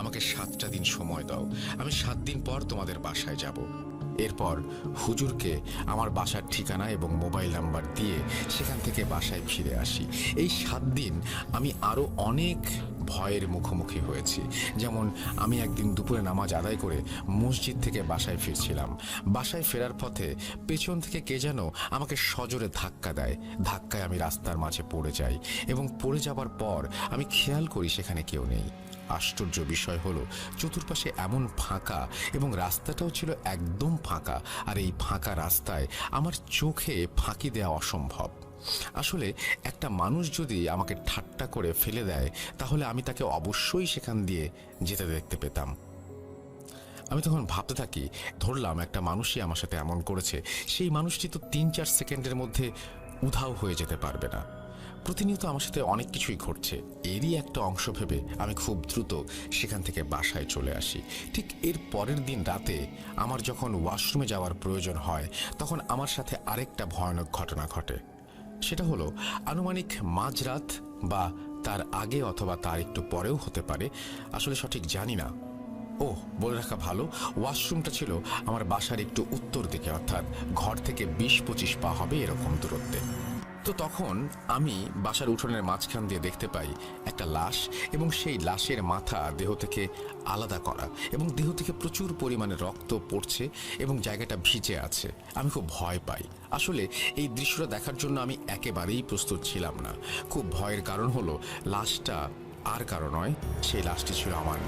আমাকে 7টা দিন সময় দাও, আমি 7 দিন পর তোমাদের বাসায় যাব। এরপর হুজুরকে আমার বাসার ঠিকানা এবং মোবাইল নাম্বার দিয়ে সেখান থেকে বাসায় ফিরে আসি। এই 7 দিন আমি আরও অনেক ভয়ের মুখোমুখি হয়েছি। যেমন, আমি একদিন দুপুরে নামাজ আদায় করে মসজিদ থেকে বাসায় ফিরছিলাম। বাসায় ফেরার পথে পেছন থেকে কে যেন আমাকে সজোরে ধাক্কা দেয়। ধাক্কায় আমি রাস্তার মাঝে পড়ে যাই এবং পড়ে যাবার পর আমি খেয়াল করি সেখানে কেউ নেই। আশ্চর্য বিষয় হলো, চতুর্পাশে এমন ফাঁকা এবং রাস্তাটাও ছিল একদম ফাঁকা। আর এই ফাঁকা রাস্তায় আমার চোখে ফাঁকি দেওয়া অসম্ভব। আসলে একটা মানুষ যদি আমাকে ঠাট্টা করে ফেলে দেয় তাহলে আমি তাকে অবশ্যই সেখান দিয়ে যেতে দেখতে পেতাম। আমি তখন ভাবতে থাকি, ধরলাম একটা মানুষই আমার সাথে এমন করেছে, সেই মানুষটি তো 3-4 সেকেন্ডের মধ্যে উধাও হয়ে যেতে পারবে না। প্রতিনিয়ত আমার সাথে অনেক কিছুই ঘটছে। এরই একটা অংশ ভেবে আমি খুব দ্রুত সেখান থেকে বাসায় চলে আসি। ঠিক এর পরের দিন রাতে আমার যখন ওয়াশরুমে যাওয়ার প্রয়োজন হয় তখন আমার সাথে আরেকটা ভয়ানক ঘটনা ঘটে। সেটা হলো আনুমানিক মাঝরাত বা তার আগে অথবা তার একটু পরেও হতে পারে, আসলে সঠিক জানি না। বলে রাখা ভালো, ওয়াশরুমটা ছিল আমার বাসার একটু উত্তর দিকে, অর্থাৎ ঘর থেকে 20-25 পা হবে এরকম দূরত্বে। তো তখন আমি বাসার উঠোনের মাঝখান দিয়ে দেখতে পাই একটা লাশ এবং সেই লাশের মাথা দেহ থেকে আলাদা করা এবং দেহ থেকে প্রচুর পরিমাণে রক্ত পড়ছে এবং জায়গাটা ভিজে আছে। আমি খুব ভয় পাই। আসলে এই দৃশ্যটা দেখার জন্য আমি একেবারেই প্রস্তুত ছিলাম না। খুব ভয়ের কারণ হলো, লাশটা আর কারো নয়, সেই লাশটি ছিল আমার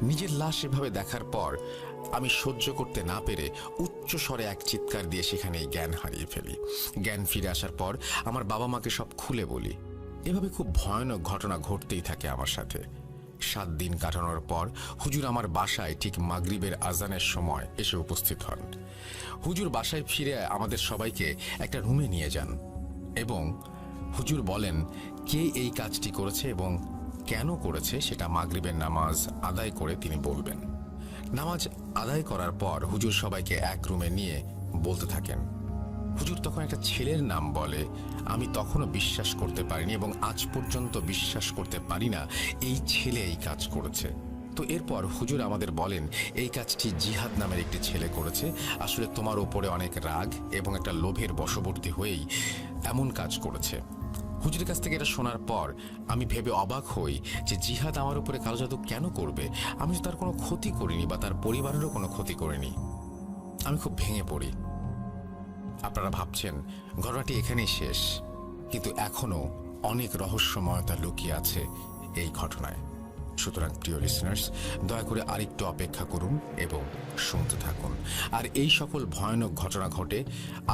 নিজের লাশ। এভাবে দেখার পর আমি সহ্য করতে না পেরে উচ্চ স্বরে এক চিৎকার দিয়ে সেখানেই জ্ঞান হারিয়ে ফেলি। জ্ঞান ফিরে আসার পর আমার বাবা মাকে সব খুলে বলি। এভাবে খুব ভয়ানক ঘটনা ঘটতেই থাকে আমার সাথে। 7 দিন কাটানোর পর হুজুর আমার বাসায় ঠিক মাগরিবের আজানের সময় এসে উপস্থিত হন। হুজুর বাসায় ফিরে আমাদের সবাইকে একটা রুমে নিয়ে যান এবং হুজুর বলেন কে এই কাজটি করেছে এবং কেন করেছে সেটা মাগরিবের নামাজ আদায় করে তিনি বলবেন। নামাজ আদায় করার পর হুজুর সবাইকে এক রুমে নিয়ে বলতে থাকেন। হুজুর তখন একটা ছেলের নাম বলে। আমি তখনও বিশ্বাস করতে পারিনি এবং আজ পর্যন্ত বিশ্বাস করতে পারি না এই ছেলে এই কাজ করেছে। তো এরপর হুজুর আমাদের বলেন, এই কাজটি জিহাদ নামের একটি ছেলে করেছে। আসলে তোমার ওপরে অনেক রাগ এবং একটা লোভের বশবর্তী হয়েই এমন কাজ করেছে। হুজুরের কাছ থেকে এটা শোনার পর আমি ভেবে অবাক হই যে জিহাদ আমার উপরে কালো জাদু কেন করবে? আমি তো তার কোনো ক্ষতি করিনি বা তার পরিবারেরও কোনো ক্ষতি করিনি। আমি খুব ভেঙে পড়ি। আপনারা ভাবছেন ঘটনাটি এখানেই শেষ, কিন্তু এখনো অনেক রহস্যময়তা লুকিয়ে আছে এই ঘটনায়। সুতরাং প্রিয় লিসনার্স, দয়া করে আরেকটু অপেক্ষা করুন এবং শুনতে থাকুন। আর এই সকল ভয়ানক ঘটনা ঘটে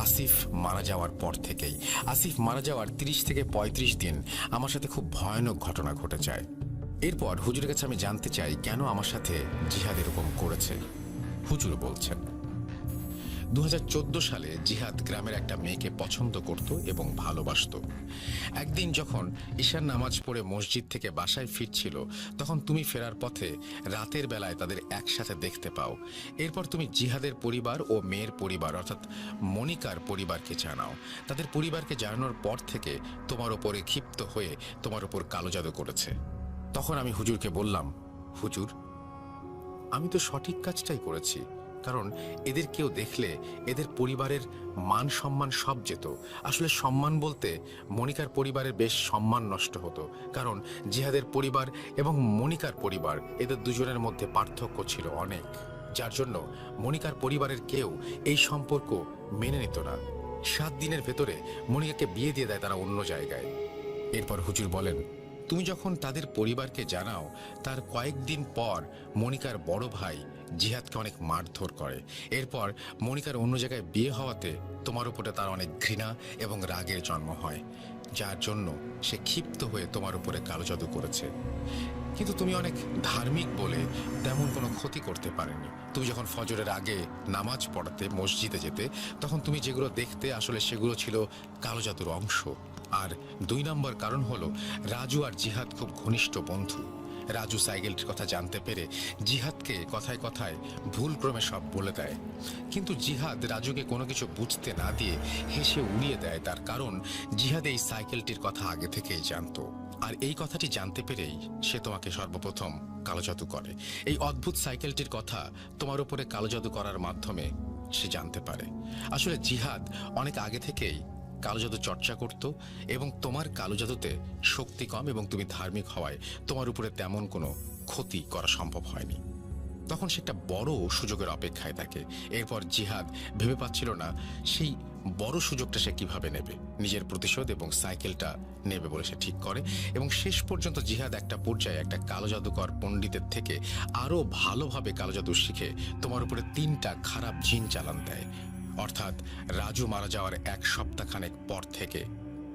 আসিফ মারা যাওয়ার পর থেকেই। আসিফ মারা যাওয়ার 30 থেকে 35 দিন আমার সাথে খুব ভয়ানক ঘটনা ঘটে যায়। এরপর হুজুরের কাছে আমি জানতে চাই কেন আমার সাথে জিহাদ এরকম করেছে। হুজুর বলছেন, 2014 সালে জিহাদ গ্রামের একটা মেয়েকে পছন্দ করত এবং ভালোবাসত। একদিন যখন ঈশার নামাজ পড়ে মসজিদ থেকে বাসায় ফিরছিল, তখন তুমি ফেরার পথে রাতের বেলায় তাদের একসাথে দেখতে পাও। এরপর তুমি জিহাদের পরিবার ও মেয়ের পরিবার অর্থাৎ মনিকার পরিবারকে জানাও। তাদের পরিবারকে জানানোর পর থেকে তোমার ওপরে ক্ষিপ্ত হয়ে তোমার ওপর কালো জাদু করেছে। তখন আমি হুজুরকে বললাম, হুজুর, আমি তো সঠিক কাজটাই করেছি, কারণ এদের কেউ দেখলে এদের পরিবারের মান সম্মান সব যেত। আসলে সম্মান বলতে মনিকার পরিবারের বেশ সম্মান নষ্ট হতো, কারণ জিহাদের পরিবার এবং মনিকার পরিবার এদের দুজনের মধ্যে পার্থক্য ছিল অনেক, যার জন্য মনিকার পরিবারের কেউ এই সম্পর্ক মেনে নিত না। 7 দিনের ভেতরে মনিকাকে বিয়ে দিয়ে দেয় তারা অন্য জায়গায়। এরপর হুজুর বলেন, তুমি যখন তাদের পরিবারকে জানাও, তার কয়েকদিন পর মনিকার বড় ভাই জিহাদকে অনেক মারধর করে। এরপর মনিকার অন্য জায়গায় বিয়ে হওয়াতে তোমার উপরে তার অনেক ঘৃণা এবং রাগের জন্ম হয়, যার জন্য সে ক্ষিপ্ত হয়ে তোমার উপরে কালো জাদু করেছে। কিন্তু তুমি অনেক ধার্মিক বলে তেমন কোনো ক্ষতি করতে পারেনি। তুমি যখন ফজরের আগে নামাজ পড়াতে মসজিদে যেতে, তখন তুমি যেগুলো দেখতে আসলে সেগুলো ছিল কালো জাদুর অংশ। আর 2 নম্বর কারণ হলো, রাজু আর জিহাদ খুব ঘনিষ্ঠ বন্ধু। রাজু সাইকেলটির কথা জানতে পেরে জিহাদকে কথায় কথায় ভুলক্রমে সব বলে দেয়, কিন্তু জিহাদ রাজুকে কোনো কিছু বুঝতে না দিয়ে হেসে উড়িয়ে দেয়। তার কারণ জিহাদ এই সাইকেলটির কথা আগে থেকেই জানতো, আর এই কথাটি জানতে পেরেই সে তোমাকে সর্বপ্রথম কালো জাদু করে। এই অদ্ভুত সাইকেলটির কথা তোমার উপরে কালো জাদু করার মাধ্যমে সে জানতে পারে। আসলে জিহাদ অনেক আগে থেকেই কালো জাদু চর্চা করত, এবং তোমার কালো জাদুতে শক্তি কম এবং তুমি ধার্মিক হওয়ায় তোমার উপরে তেমন কোনো ক্ষতি করা সম্ভব হয়নি। তখন সে একটা বড় সুযোগের অপেক্ষায় থাকে। এরপর জিহাদ ভেবে পাচ্ছিল না সেই বড় সুযোগটা সে কিভাবে নেবে। নিজের প্রতিশোধ এবং সাইকেলটা নেবে বলে সে ঠিক করে, এবং শেষ পর্যন্ত জিহাদ একটা পর্যায়ে একটা কালো জাদুকর পণ্ডিতের থেকে আরো ভালোভাবে কালো জাদু শিখে তোমার উপরে 3টা খারাপ জিন চালান দেয়। অর্থাৎ রাজু মারা যাওয়ার 1 সপ্তাহখানেক পর থেকে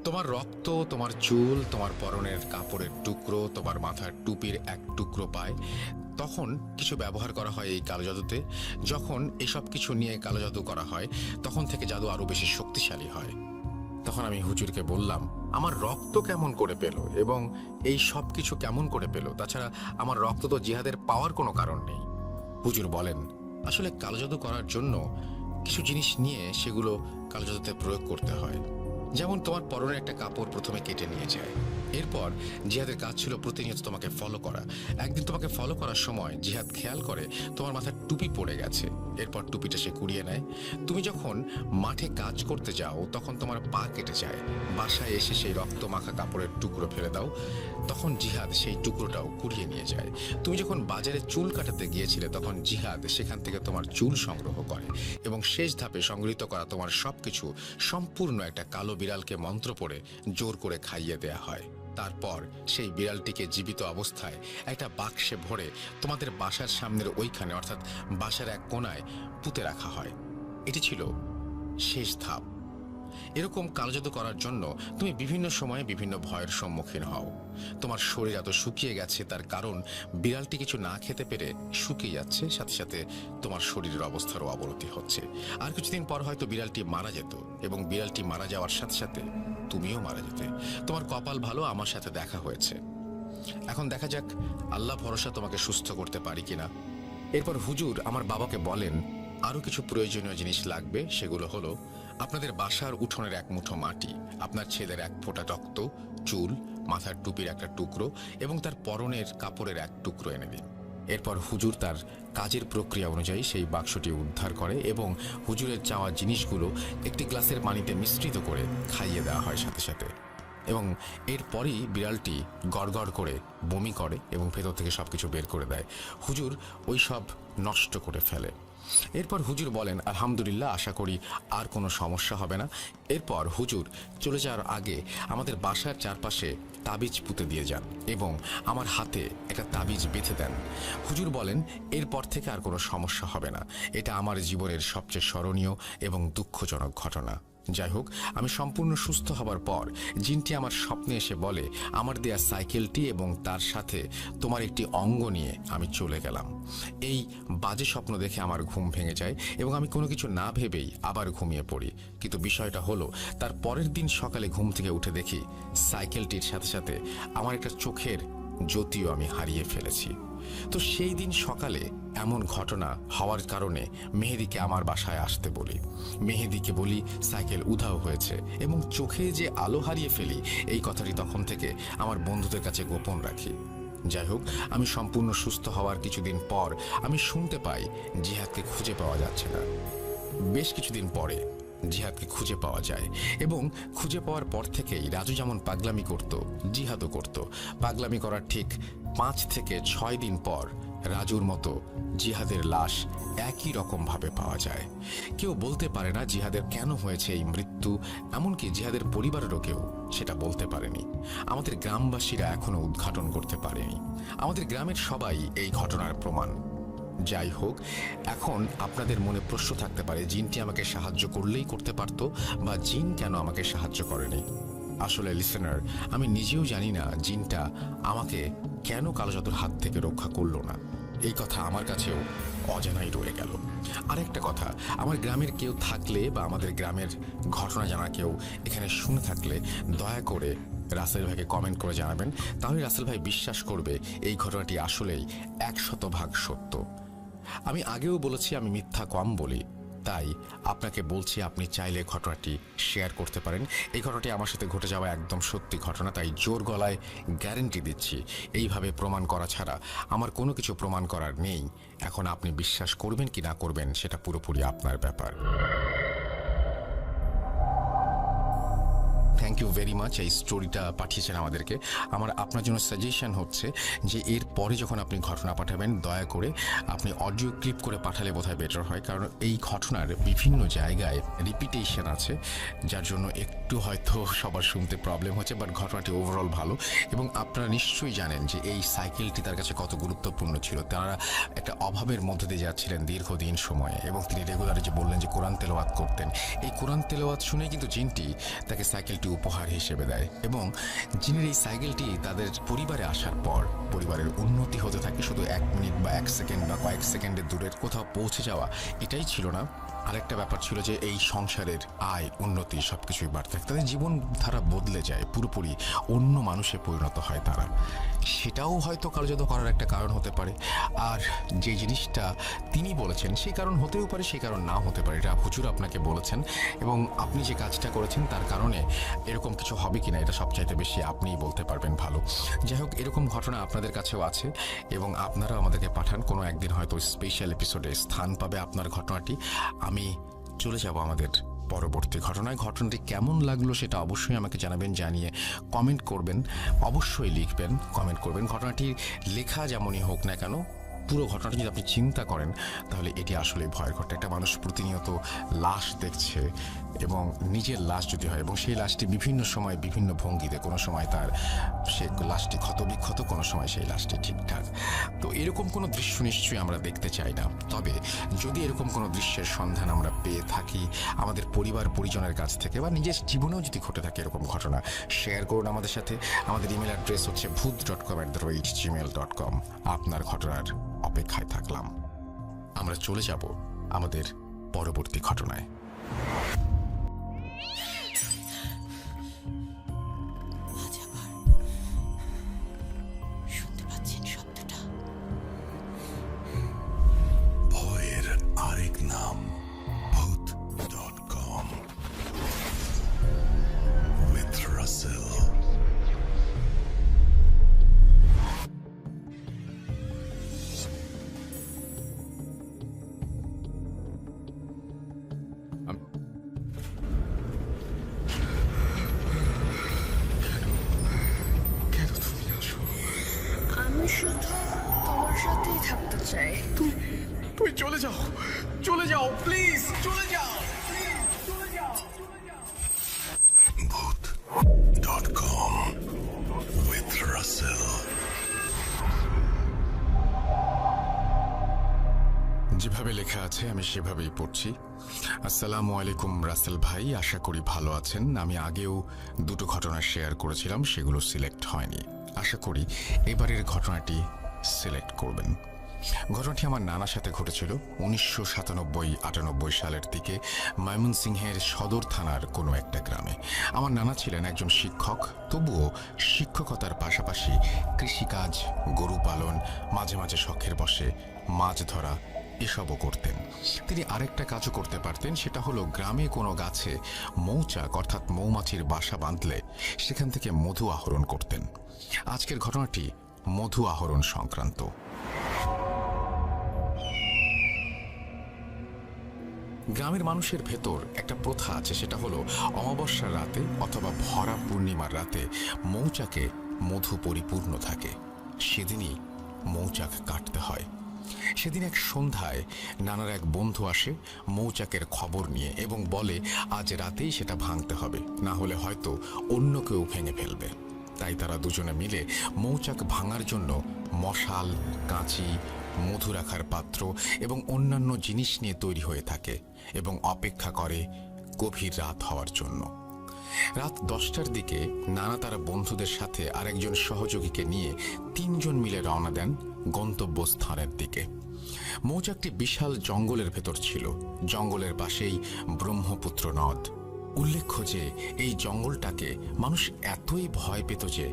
তোমার রক্ত, তোমার চুল, তোমার পরনের কাপড়ের টুকরো, তোমার মাথার টুপির 1 টুকরো পায়। তখন কিছু ব্যবহার করা হয় এই কালো জাদুতে। যখন এসব কিছু নিয়ে কালো জাদু করা হয়, তখন থেকে জাদু আরো বেশি শক্তিশালী হয়। তখন আমি হুজুরকে বললাম, আমার রক্ত কেমন করে পেল এবং এই সব কিছু কেমন করে পেল? তাছাড়া আমার রক্ত তো জিহাদের পাওয়ার কোনো কারণ নেই। হুজুর বলেন, আসলে কালো জাদু করার জন্য কিছু জিনিস নিয়ে সেগুলো কালো জাদুতে প্রয়োগ করতে হয়। যেমন তোমার পরনের একটা কাপড় প্রথমে কেটে নিয়ে যায়। এরপর জিহাদের কাজ ছিল প্রতিনিয়ত তোমাকে ফলো করা। একদিন তোমাকে ফলো করার সময় জিহাদ খেয়াল করে তোমার মাথার টুপি পড়ে গেছে। এরপর টুপিটা সে কুড়িয়ে নেয়। তুমি যখন মাঠে কাজ করতে যাও, তখন তোমার পা কেটে যায়। বাসায় এসে সেই রক্ত মাখা কাপড়ের টুকরো ফেলে দাও, তখন জিহাদ সেই টুকরোটাও কুড়িয়ে নিয়ে যায়। তুমি যখন বাজারে চুল কাটাতে গিয়েছিলে, তখন জিহাদ সেখান থেকে তোমার চুল সংগ্রহ করে, এবং শেষ ধাপে সংগৃহীত করা তোমার সবকিছু সম্পূর্ণ একটা কালো বিড়ালকে মন্ত্র পড়ে জোর করে খাইয়ে দেয়া হয়। তারপর সেই বিড়ালটিকে জীবিত অবস্থায় একটা বাক্সে ভরে তোমাদের বাসার সামনের ওইখানে, অর্থাৎ বাসার এক কোণায় পুঁতে রাখা হয়। এটি ছিল শেষ ধাপ। এরকম কালো জাদু করার জন্য তুমি বিভিন্ন সময়ে বিভিন্ন ভয়ের সম্মুখীন হও। তোমার শরীর এত শুকিয়ে গেছে, তার কারণ বিড়ালটি কিছু না খেতে পেরে শুকিয়ে যাচ্ছে, সাথে সাথে তোমার শরীরের অবস্থারও অবনতি হচ্ছে। আর কিছুদিন পর হয়তো বিড়ালটি মারা যেত, এবং বিড়ালটি মারা যাওয়ার সাথে সাথে তুমিও মারা যেতে। তোমার কপাল ভালো, আমার সাথে দেখা হয়েছে। এখন দেখা যাক আল্লাহ ভরসা তোমাকে সুস্থ করতে পারি কিনা। এরপর হুজুর আমার বাবাকে বলেন, আরো কিছু প্রয়োজনীয় জিনিস লাগবে। সেগুলো হলো আপনাদের বাসার উঠোনের 1 মুঠো মাটি, আপনার ছেলের 1 ফোঁটা রক্ত, চুল, মাথার টুপির একটা টুকরো এবং তার পরনের কাপড়ের 1 টুকরো এনে দিন। এরপর হুজুর তার কাজের প্রক্রিয়া অনুযায়ী সেই বাক্সটি উদ্ধার করে, এবং হুজুরের চাওয়া জিনিসগুলো একটি গ্লাসের পানিতে মিশ্রিত করে খাইয়ে দেওয়া হয় সাথে সাথে। এবং এরপরই বিড়ালটি গড়গড় করে বমি করে এবং ভেতর থেকে সবকিছু বের করে দেয়। হুজুর ওই সব নষ্ট করে ফেলে। এরপর হুজুর বলেন, আলহামদুলিল্লাহ, আশা করি আর কোনো সমস্যা হবে না। এরপর হুজুর চলে যাওয়ার আগে আমাদের বাসার চারপাশে তাবিজ পুঁতে দিয়ে যান এবং আমার হাতে একটা তাবিজ বেঁধে দেন। হুজুর বলেন, এরপর থেকে আর কোনো সমস্যা হবে না। এটা আমার জীবনের সবচেয়ে স্মরণীয় এবং দুঃখজনক ঘটনা। যাই হোক, আমি সম্পূর্ণ সুস্থ হবার পর জিনটি আমার স্বপ্নে এসে বলে আমার দেয়া সাইকেলটি এবং তার সাথে তোমার একটি অঙ্গ নিয়ে আমি চলে গেলাম। এই বাজে স্বপ্ন দেখে আমার ঘুম ভেঙে যায় এবং আমি কোনো কিছু না ভেবেই আবার ঘুমিয়ে পড়ি। কিন্তু বিষয়টা হলো, তার পরের দিন সকালে ঘুম থেকে উঠে দেখি সাইকেলটির সাথে সাথে আমার একটা চোখের জ্যোতিও আমি হারিয়ে ফেলেছি। তো সেই দিন সকালে এমন ঘটনা হওয়ার কারণে মেহেদিকে আমার বাসায় আসতে বলি। মেহেদিকে বলি সাইকেল উধাও হয়েছে এবং চোখে যে আলো হারিয়ে ফেলি এই কথাটি তখন থেকে আমার বন্ধুদের কাছে গোপন রাখি। যাই হোক, আমি সম্পূর্ণ সুস্থ হওয়ার কিছুদিন পর আমি শুনতে পাই জিহাদকে খুঁজে পাওয়া যাচ্ছে না। বেশ কিছুদিন পরে জিহাদকে খুঁজে পাওয়া যায় এবং খুঁজে পাওয়ার পর থেকেই রাজু যেমন পাগলামি করত, জিহাদও করত। পাগলামি করার ঠিক 5 থেকে 6 দিন পর রাজুর মতো জিহাদের লাশ একই রকম ভাবে পাওয়া যায়। কেউ বলতে পারে না জিহাদের কেন হয়েছে এই মৃত্যু, এমনকি জিহাদের পরিবারেরও কেউ সেটা বলতে পারেনি। আমাদের গ্রামবাসীরা এখনো উদ্ঘাটন করতে পারেনি। আমাদের গ্রামের সবাই এই ঘটনার প্রমাণ। যাই হোক, এখন আপনাদের মনে প্রশ্ন থাকতে পারে জিনটি আমাকে সাহায্য করলেই করতে পারতো, বা জিন কেন আমাকে সাহায্য করেনি। আসলে লিসেনার, আমি নিজেও জানি না জিনটা আমাকে কেন কালো জাদুর হাত থেকে রক্ষা করলো না। এই কথা আমার কাছেও অজানাই রয়ে গেল। আরেকটা কথা, আমার গ্রামের কেউ থাকলে বা আমাদের গ্রামের ঘটনা জানা কেউ এখানে শুনে থাকলে দয়া করে রাসেল ভাইকে কমেন্ট করে জানাবেন। তাহলে রাসেল ভাই বিশ্বাস করবে এই ঘটনাটি আসলেই 100% সত্য। আমি আগেও বলেছি আমি মিথ্যা কম বলি, তাই আপনাকে বলছি আপনি চাইলে ঘটনাটি শেয়ার করতে পারেন। এই ঘটনাটি আমার সাথে ঘটে যাওয়া একদম সত্যি ঘটনা, তাই জোর গলায় গ্যারেন্টি দিচ্ছি এইভাবে প্রমাণ করা ছাড়া আমার কোনো কিছু প্রমাণ করার নেই। এখন আপনি বিশ্বাস করবেন কি না করবেন সেটা পুরোপুরি আপনার ব্যাপার। থ্যাংক ইউ ভেরি মাচ এই স্টোরিটা পাঠিয়েছেন আমাদেরকে। আমার আপনার জন্য সাজেশন হচ্ছে যে এর পরে যখন আপনি ঘটনা পাঠাবেন দয়া করে আপনি অডিও ক্লিপ করে পাঠালে বোধহয় বেটার হয়, কারণ এই ঘটনার বিভিন্ন জায়গায় রিপিটেশন আছে, যার জন্য একটু হয়তো সবার শুনতে প্রবলেম হচ্ছে, বাট ঘটনাটি ওভারঅল ভালো। এবং আপনারা নিশ্চয়ই জানেন যে এই সাইকেলটি তার কাছে কত গুরুত্বপূর্ণ ছিল। তারা একটা অভাবের মধ্যে দিয়ে যাচ্ছিলেন দীর্ঘদিন সময়ে, এবং তিনি রেগুলার যে বললেন যে কোরআন তেলাওয়াত করতেন, এই কোরআন তেলাওয়াত শুনে কিন্তু জিনটি তাকে সাইকেলটি উপহার হিসেবে দেয়। এবং জিনের এই সাইকেলটি তাদের পরিবারে আসার পর পরিবারের উন্নতি হতে থাকে। শুধু 1 মিনিট বা 1 সেকেন্ড বা কয়েক সেকেন্ডের দূরের কোথাও পৌঁছে যাওয়া এটাই ছিল না, আরেকটা ব্যাপার ছিল যে এই সংসারের আয় উন্নতি সবকিছুই বাড়তে থাকে। তাদের জীবনধারা বদলে যায়, পুরোপুরি অন্য মানুষে পরিণত হয় তারা। সেটাও হয়তো কার্যত করার একটা কারণ হতে পারে। আর যে জিনিসটা তিনি বলেছেন সেই কারণ হতেও পারে, সেই কারণ নাও হতে পারে, এটা হুজুর আপনাকে বলেছেন। এবং আপনি যে কাজটা করেছেন তার কারণে এরকম কিছু হবে কিনা এটা সবচাইতে বেশি আপনিই বলতে পারবেন ভালো। যাই হোক, এরকম ঘটনা আপনাদের কাছেও আছে এবং আপনারাও আমাদেরকে পাঠান। কোনো একদিন হয়তো স্পেশাল এপিসোডে স্থান পাবে আপনার ঘটনাটি। আমি চলে যাব আমাদের পরবর্তী ঘটনায়। ঘটনাটি কেমন লাগলো সেটা অবশ্যই আমাকে জানাবেন, জানিয়ে কমেন্ট করবেন, অবশ্যই লিখবেন, কমেন্ট করবেন। ঘটনাটি লেখা যেমনই হোক না কেন, পুরো ঘটনাটা যদি আপনি চিন্তা করেন তাহলে এটি আসলে ভয়ের ঘটনা। একটা মানুষ প্রতিনিয়ত লাশ দেখছে এবং নিজের লাশ যদি হয় এবং সেই লাশটি বিভিন্ন সময় বিভিন্ন ভঙ্গিতে, কোনো সময় তার সে লাশটি ক্ষতবিক্ষত, কোনো সময় সেই লাশটি ঠিকঠাক। তো এরকম কোনো দৃশ্য নিশ্চয়ই আমরা দেখতে চাই না। তবে যদি এরকম কোনো দৃশ্যের সন্ধান আমরা পেয়ে থাকি আমাদের পরিবার পরিজনের কাছ থেকে, বা নিজের জীবনেও যদি ঘটে থাকে এরকম ঘটনা, শেয়ার করুন আমাদের সাথে। আমাদের ইমেল অ্যাড্রেস হচ্ছে bhoot.com@gmail.com। আপনার ঘটনার অপেক্ষায় থাকলাম। আমরা চলে যাব আমাদের পরবর্তী ঘটনায়। শুনতে পাচ্ছেন শব্দটা? ভয়ের আরেক নাম bhoot.com with Russell। আমি শুধু তোমার সাথেই থাকতে চাই। তুই চলে যাও, চলে যাও, প্লিজ চলে যাও। bhoot.com with Russell। যেভাবে লেখা আছে আমি সেভাবেই পড়ছি। আসসালামু আলাইকুম রাসেল ভাই, আশা করি ভালো আছেন। আমি আগেও দুটো ঘটনা শেয়ার করেছিলাম, সেগুলো সিলেক্ট হয়নি। আশা করি এবারের ঘটনাটি সিলেক্ট করবেন। ঘটনাটি আমার নানার সাথে ঘটেছিল 1997-98 সালের দিকে ময়মনসিংহের সদর থানার কোনো একটা গ্রামে। আমার নানা ছিলেন একজন শিক্ষক, তবুও শিক্ষকতার পাশাপাশি কৃষিকাজ, গরু পালন, মাঝে মাঝে শখের বসে মাছ ধরা এসবও করতেন। তিনি আরেকটা কাজও করতে পারতেন, সেটা হলো গ্রামে কোনো গাছে মৌচাক অর্থাৎ মৌমাছির বাসা বাঁধলে সেখান থেকে মধু আহরণ করতেন। আজকের ঘটনাটি মধু আহরণ সংক্রান্ত। গ্রামের মানুষের ভেতর একটা প্রথা আছে, সেটা হলো অমাবস্যার রাতে অথবা ভরা পূর্ণিমার রাতে মৌচাকে মধু পরিপূর্ণ থাকে, সেদিনই মৌচাক কাটতে হয়। সেদিন এক সন্ধ্যায় নানার এক বন্ধু আসে মৌচাকের খবর নিয়ে এবং বলে আজ রাতেই সেটা ভাঙতে হবে, না হলে হয়তো অন্য কেউ ভেঙে ফেলবে। তাই তারা দুজনে মিলে মৌচাক ভাঙার জন্য মশাল, কাঁচি, মধু রাখার পাত্র এবং অন্যান্য জিনিস নিয়ে তৈরি হয়ে থাকে এবং অপেক্ষা করে গভীর রাত হওয়ার জন্য। রাত 10টার দিকে নানা তার বন্ধুদের সাথে আরেকজন সহযোগীকে নিয়ে 3 জন মিলে রওনা দেন গন্তব্যস্থানের দিকে। মৌচাকটি বিশাল জঙ্গলের ভেতর ছিল। জঙ্গলের পাশেই ব্রহ্মপুত্র নদ। উল্লেখ্য যে এই জঙ্গলটাকে মানুষ এতই ভয় পেত যে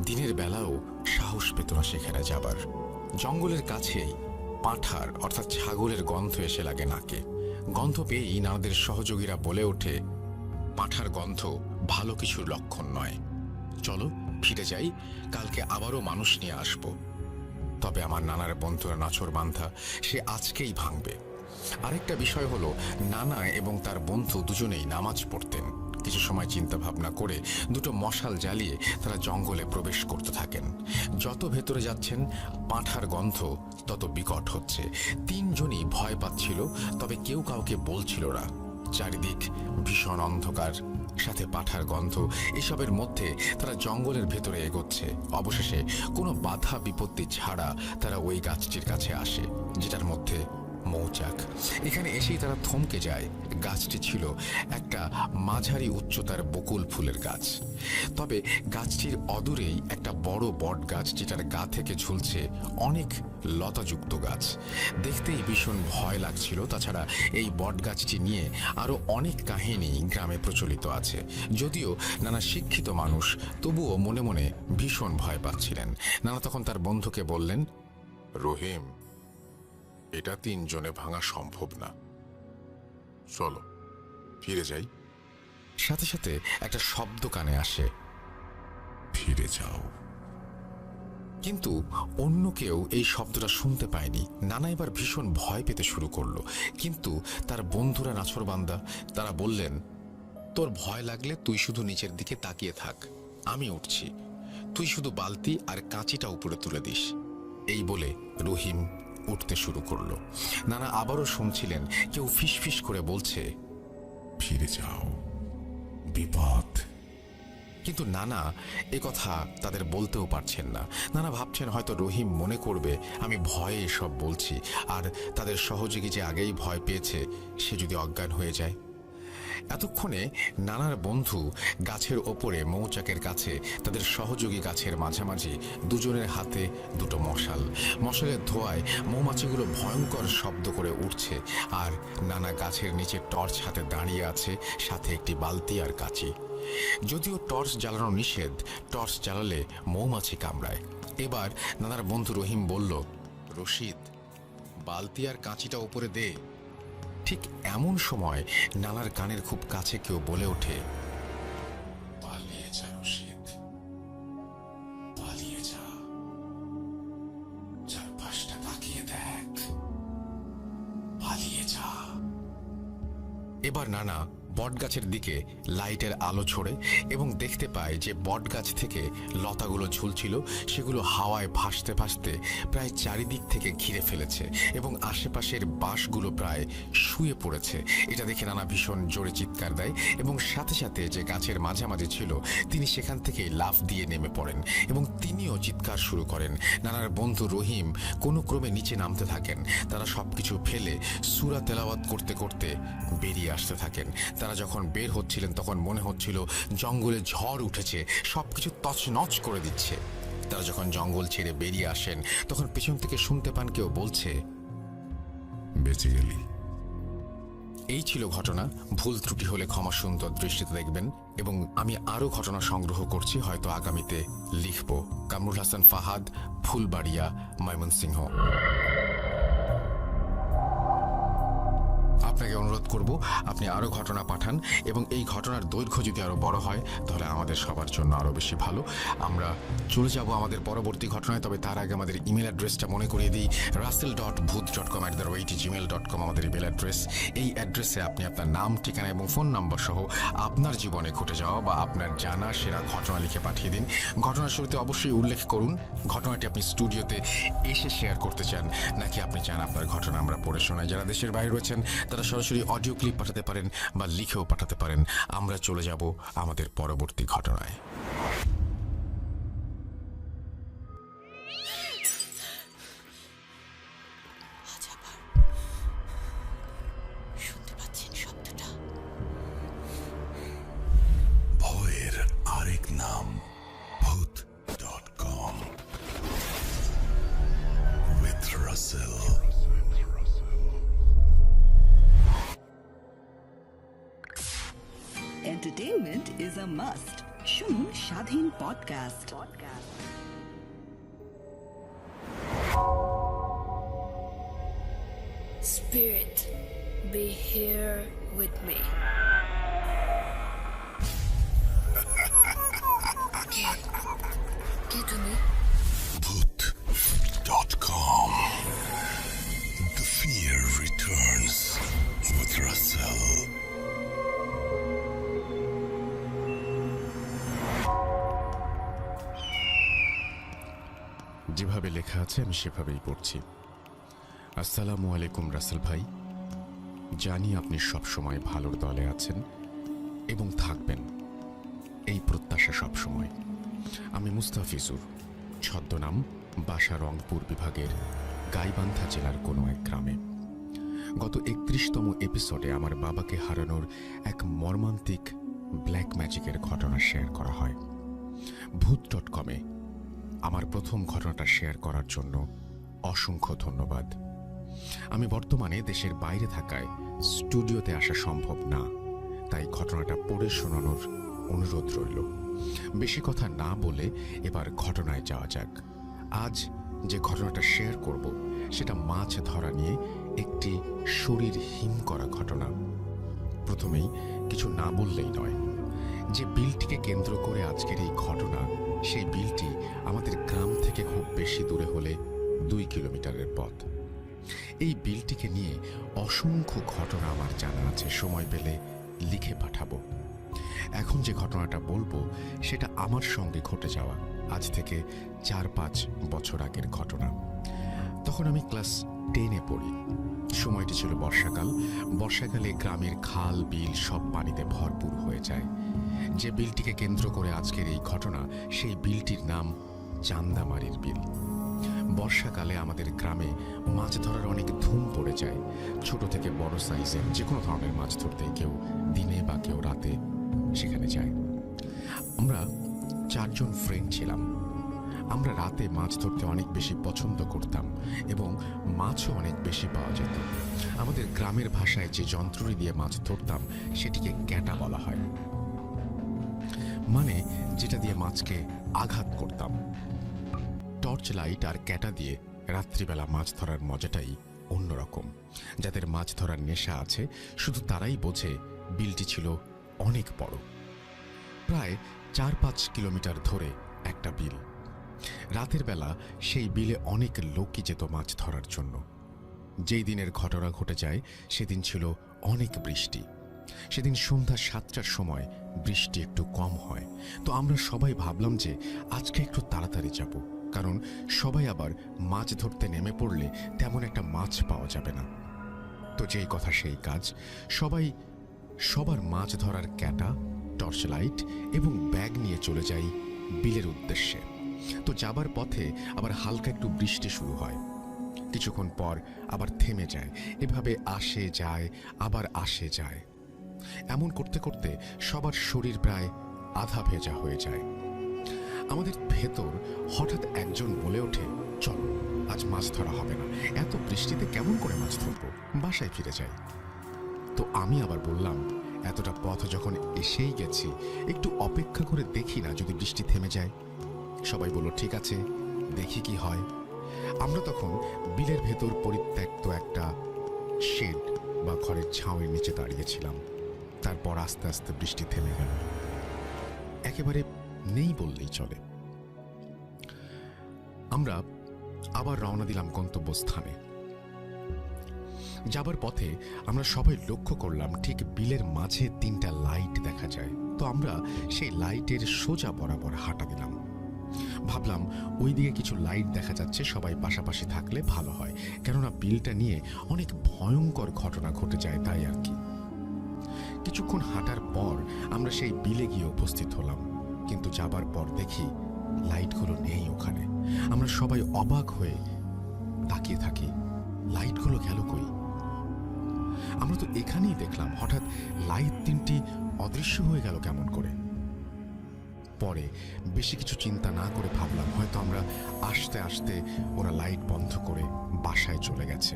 দিনের বেলাও সাহস পেত না সেখানে যাবার। জঙ্গলের কাছেই পাঁঠার অর্থাৎ ছাগলের গন্ধ এসে লাগে নাকে। গন্ধ পেয়েই নানাদের সহযোগীরা বলে ওঠে, পাঁঠার গন্ধ ভালো কিছুর লক্ষণ নয়, চলো ফিরে যাই, কালকে আবারও মানুষ নিয়ে আসব। তবে আমার নানার বন্ধুরা নাছোড়বান্ধা, সে আজকেই ভাঙবে। আরেকটা বিষয় হলো নানা এবং তার বন্ধু দুজনেই নামাজ পড়তেন। কিছু সময় চিন্তা ভাবনা করে দুটো মশাল জ্বালিয়ে তারা জঙ্গলে প্রবেশ করতে থাকেন। যত ভেতরে যাচ্ছেন পাঁঠার গন্ধ তত বিকট হচ্ছে। 3 জনই ভয় পাচ্ছিল, তবে কেউ কাউকে বলছিল না। চারিদিক ভীষণ অন্ধকার, সাথে পাঁঠার গন্ধ, এসবের মধ্যে তারা জঙ্গলের ভেতরে এগোচ্ছে। অবশেষে কোনো বাধা বিপত্তি ছাড়া তারা ওই গাছটির কাছে আসে, যেটার মধ্যে মৌচাক। এখানে এসেই তারা থমকে যায়। গাছটি ছিল একটা মাঝারি উচ্চতার বকুল ফুলের গাছ। তবে গাছটির অদূরেই একটা বড় বট গাছ, যেটার গা থেকে ঝুলছে অনেক লতাযুক্ত গাছ। দেখতেই ভীষণ ভয় লাগছিল। তাছাড়া এই বট গাছটি নিয়ে আরো অনেক কাহিনী গ্রামে প্রচলিত আছে। যদিও নানা শিক্ষিত মানুষ, তবুও মনে মনে ভীষণ ভয় পাচ্ছিলেন। নানা তখন তার বন্ধুকে বললেন, রহিম, এটা 3 জনে ভাঙা সম্ভব না, চলো ফিরে যাই। সাথে সাথে একটা শব্দ কানে আসে, ফিরে যাও। কিন্তু অন্য কেউ এই শব্দটা শুনতে পায়নি। নানা এবার ভীষণ ভয় পেতে শুরু করলো। কিন্তু তার বন্ধুরা নাছোড়বান্দা, তারা বললেন, তোর ভয় লাগলে তুই শুধু নিচের দিকে তাকিয়ে থাক, আমি উঠছি, তুই শুধু বালতি আর কাঁচিটা উপরে তুলে দিস। এই বলে রহিম উঠতে শুরু করলো। নানা আবারও শুনছিলেন কেউ ফিসফিস করে বলছে, ফিরে যাও, বিপদ। কিন্তু নানা এ কথা তাদের বলতেও পারছেন না। নানা ভাবছেন হয়তো রহিম মনে করবে আমি ভয়ে এসব বলছি, আর তাদের সহযোগী যে আগেই ভয় পেয়েছে সে যদি অজ্ঞান হয়ে যায়। এতক্ষণে নানার বন্ধু গাছের ওপরে মৌচাকের কাছে তাদের সহযোগী গাছের মাঝামাঝি, দুজনের হাতে দুটো মশাল। মশালের ধোঁয়ায় মৌমাছিগুলো ভয়ঙ্কর শব্দ করে উঠছে, আর নানা গাছের নিচে টর্চ হাতে দাঁড়িয়ে আছে, সাথে একটি বালতি আর কাঁচি। যদিও টর্চ জ্বালানো নিষেধ, টর্চ জ্বালালে মৌমাছি কামড়ায়। এবার নানার বন্ধু রহিম বলল, রশিদ, বালতি আর কাঁচিটা উপরে দে। ঠিক এমন সময় নানার কানের খুব কাছে কেউ বলে ওঠে, পালিয়ে যা রশিদ, পালিয়ে যা, চারপাশটা তাকিয়ে দেখ, পালিয়ে যা। এবার নানা বটগাছের দিকে লাইটের আলো ছড়ে এবং দেখতে পায় যে বটগাছ থেকে লতাগুলো ঝুলছিল সেগুলো হাওয়ায় ভাসতে ভাসতে প্রায় চারিদিক থেকে ঘিরে ফেলেছে এবং আশেপাশের বাঁশগুলো প্রায় শুয়ে পড়েছে। এটা দেখে নানা ভীষণ জোরে চিৎকার দেয় এবং সাথে সাথে যে গাছের মাঝামাঝি ছিল তিনি সেখান থেকে লাফ দিয়ে নেমে পড়েন এবং তিনিও চিৎকার শুরু করেন। নানার বন্ধু রহিম কোনো ক্রমে নিচে নামতে থাকেন। তারা সবকিছু ফেলে সূরা তেলাওয়াত করতে করতে বেরিয়ে আসতে থাকেন। তারা যখন বের হচ্ছিলেন তখন মনে হচ্ছিল জঙ্গলে ঝড় উঠেছে, সবকিছু তছনছ করে দিচ্ছে। তারা যখন জঙ্গল ছেড়ে বেরিয়ে আসেন তখন পেছন থেকে শুনতে পান কেউ বলছে, বেঁচে গেলি। এই ছিল ঘটনা। ভুল ত্রুটি হলে ক্ষমা সুন্দর দৃষ্টিতে দেখবেন এবং আমি আরও ঘটনা সংগ্রহ করছি, হয়তো আগামীতে লিখব। কামরুল হাসান ফাহাদ, ফুলবাড়িয়া, ময়মনসিংহ। আপনাকে অনুরোধ করব আপনি আরও ঘটনা পাঠান এবং এই ঘটনার দৈর্ঘ্য যদি আরও বড় হয় তাহলে আমাদের সবার জন্য আরও বেশি ভালো। আমরা চলে যাব আমাদের পরবর্তী ঘটনায়, তবে তার আগে আমাদের ইমেল অ্যাড্রেসটা মনে করিয়ে দিই। russell.booth.com@gmail.com আমাদের ইমেল অ্যাড্রেস। এই অ্যাড্রেসে আপনি আপনার নাম, ঠিকানা এবং ফোন নম্বর সহ আপনার জীবনে ঘটে যাওয়া বা আপনার জানা সেরা ঘটনা লিখে পাঠিয়ে দিন। ঘটনার শুরুতে অবশ্যই উল্লেখ করুন ঘটনাটি আপনি স্টুডিওতে এসে শেয়ার করতে চান নাকি আপনি চান আপনার ঘটনা আমরা পড়ে শোনাই। যারা দেশের বাইরে রয়েছেন তারা সরাসরি অডিও ক্লিপ পাঠাতে পারেন বা লিখেও পাঠাতে পারেন। আমরা চলে যাব আমাদের পরবর্তী ঘটনায়। শুনতে পাচ্ছেন শব্দটা? ভয়ের আরেক নাম ভূত.com with Russell. Entertainment is a must. শুনুন স্বাধীন podcast. Spirit, be here with me. কে তুমি? Booth.com. The fear returns with Russell. যেভাবে লেখা আছে আমি সেভাবেই পড়ছি। আসসালামু আলাইকুম রাসেল ভাই, জানি আপনি সবসময় ভালোর দলে আছেন এবং থাকবেন, এই প্রত্যাশা সবসময়। আমি মুস্তাফিজুর, ছদ্মনাম, বাসা রংপুর বিভাগের গাইবান্ধা জেলার কোনো এক গ্রামে। গত 31তম এপিসোডে আমার বাবাকে হারানোর এক মর্মান্তিক ব্ল্যাক ম্যাজিকের ঘটনা শেয়ার করা হয়। ভূত.com-এ আমার প্রথম ঘটনাটা শেয়ার করার জন্য অসংখ্য ধন্যবাদ। আমি বর্তমানে দেশের বাইরে থাকায় স্টুডিওতে আসা সম্ভব না, তাই ঘটনাটা পড়ে শোনানোর অনুরোধ রইল। বেশি কথা না বলে এবার ঘটনায় যাওয়া যাক। আজ যে ঘটনাটা শেয়ার করব সেটা মাছ ধরা নিয়ে একটি শরীর হিম করা ঘটনা। প্রথমেই কিছু না বললেই নয়, যে বিলটিকে কেন্দ্র করে আজকের এই ঘটনা, সেই বিলটি আমাদের গ্রাম থেকে খুব বেশি দূরে হলে 2 কিলোমিটারের পথ। এই বিলটিকে নিয়ে অসংখ্য ঘটনা আমার জানা আছে, সময় পেলে লিখে পাঠাবো। এখন যে ঘটনাটা বলবো সেটা আমার সঙ্গে ঘটে যাওয়া আজ থেকে 4-5 বছর আগের ঘটনা। তখন আমি ক্লাস 10-এ পড়ি। সময়টি ছিল বর্ষাকাল। বর্ষাকালে গ্রামের খাল বিল সব পানিতে ভরপুর হয়ে যায়। যে বিলটিকে কেন্দ্র করে আজকের এই ঘটনা, সেই বিলটির নাম চান্দামারির বিল। বর্ষাকালে আমাদের গ্রামে মাছ ধরার অনেক ধুম পড়ে যায়। ছোট থেকে বড় সাইজের যে কোনো ধরনের মাছ ধরতে কেউ দিনে বা কেউ রাতে সেখানে যায়। আমরা 4 জন ফ্রেন্ড ছিলাম। আমরা রাতে মাছ ধরতে অনেক বেশি পছন্দ করতাম এবং মাছও অনেক বেশি পাওয়া যেত। আমাদের গ্রামের ভাষায় যে যন্ত্রটি দিয়ে মাছ ধরতাম সেটিকে ক্যাটা বলা হয়, মানে যেটা দিয়ে মাছকে আঘাত করতাম। টর্চ লাইট আর ক্যাটা দিয়ে রাত্রিবেলা মাছ ধরার মজাটাই অন্যরকম। যাদের মাছ ধরার নেশা আছে শুধু তারাই বোঝে বিলটি ছিল অনেক বড়, প্রায় 4-5 কিলোমিটার ধরে একটা বিল। রাতের বেলা সেই বিলে অনেক লোকই যেত মাছ ধরার জন্য। যেই দিনের ঘটনা ঘটে যায় সেদিন ছিল অনেক বৃষ্টি। সেদিন সন্ধ্যা 7টার সময় বৃষ্টি একটু কম হয়, তো আমরা সবাই ভাবলাম যে আজকে একটু তাড়াতাড়ি যাব, কারণ সবাই আবার মাছ ধরতে নেমে পড়লে তেমন একটা মাছ পাওয়া যাবে না। তো যেই কথা সেই কাজ, সবাই সবার মাছ ধরার ক্যাটা, টর্চ লাইট এবং ব্যাগ নিয়ে চলে যাই বিলের উদ্দেশ্যে। তো যাবার পথে আবার হালকা একটু বৃষ্টি শুরু হয়, কিছুক্ষণ পর আবার থেমে যায়, এভাবে আসে যায় আবার আসে যায়। এমন করতে করতে সবার শরীর প্রায় আধা ভেজা হয়ে যায়। আমাদের ভেতর হঠাৎ একজন বলে ওঠে, চলো আজ মাছ ধরা হবে না, এত বৃষ্টিতে কেমন করে মাছ ধরবো, বাসায় ফিরে যাই। তো আমি আবার বললাম, এতটা পথ যখন এসেই গেছি একটু অপেক্ষা করে দেখি না যদি বৃষ্টি থেমে যায়। সবাই বলল ঠিক আছে, দেখি কি হয়। আমরা তখন বিলের ভেতর পরিত্যক্ত একটা শেড বা ঘরের ছাউয়ের নিচে দাঁড়িয়েছিলাম। তারপর আস্তে আস্তে বৃষ্টি থেমে গেল, একেবারে নেই বললেই চলে। আমরা আবার রওনা দিলাম গন্তব্যস্থানে। যাবার পথে আমরা সবাই লক্ষ্য করলাম ঠিক বিলের মাঝে 3টা লাইট দেখা যায়। তো আমরা সেই লাইটের সোজা বরাবর হাঁটা দিলাম। ভাবলাম ওই দিকে কিছু লাইট দেখা যাচ্ছে, সবাই পাশাপাশি থাকলে ভালো হয়, কেননা বিলটা নিয়ে অনেক ভয়ঙ্কর ঘটনা ঘটে যায়, তাই আর কি। কিছুক্ষণ হাঁটার পর আমরা সেই বিলে গিয়ে উপস্থিত হলাম, কিন্তু যাবার পর দেখি লাইটগুলো নেই ওখানে। আমরা সবাই অবাক হয়ে তাকিয়ে থাকি, লাইটগুলো গেল কই? আমরা তো এখানেই দেখলাম, হঠাৎ লাইট 3টি অদৃশ্য হয়ে গেল কেমন করে? পরে বেশি কিছু চিন্তা না করে ভাবলাম হয়তো আমরা আস্তে আস্তে ওরা লাইট বন্ধ করে বাসায় চলে গেছে।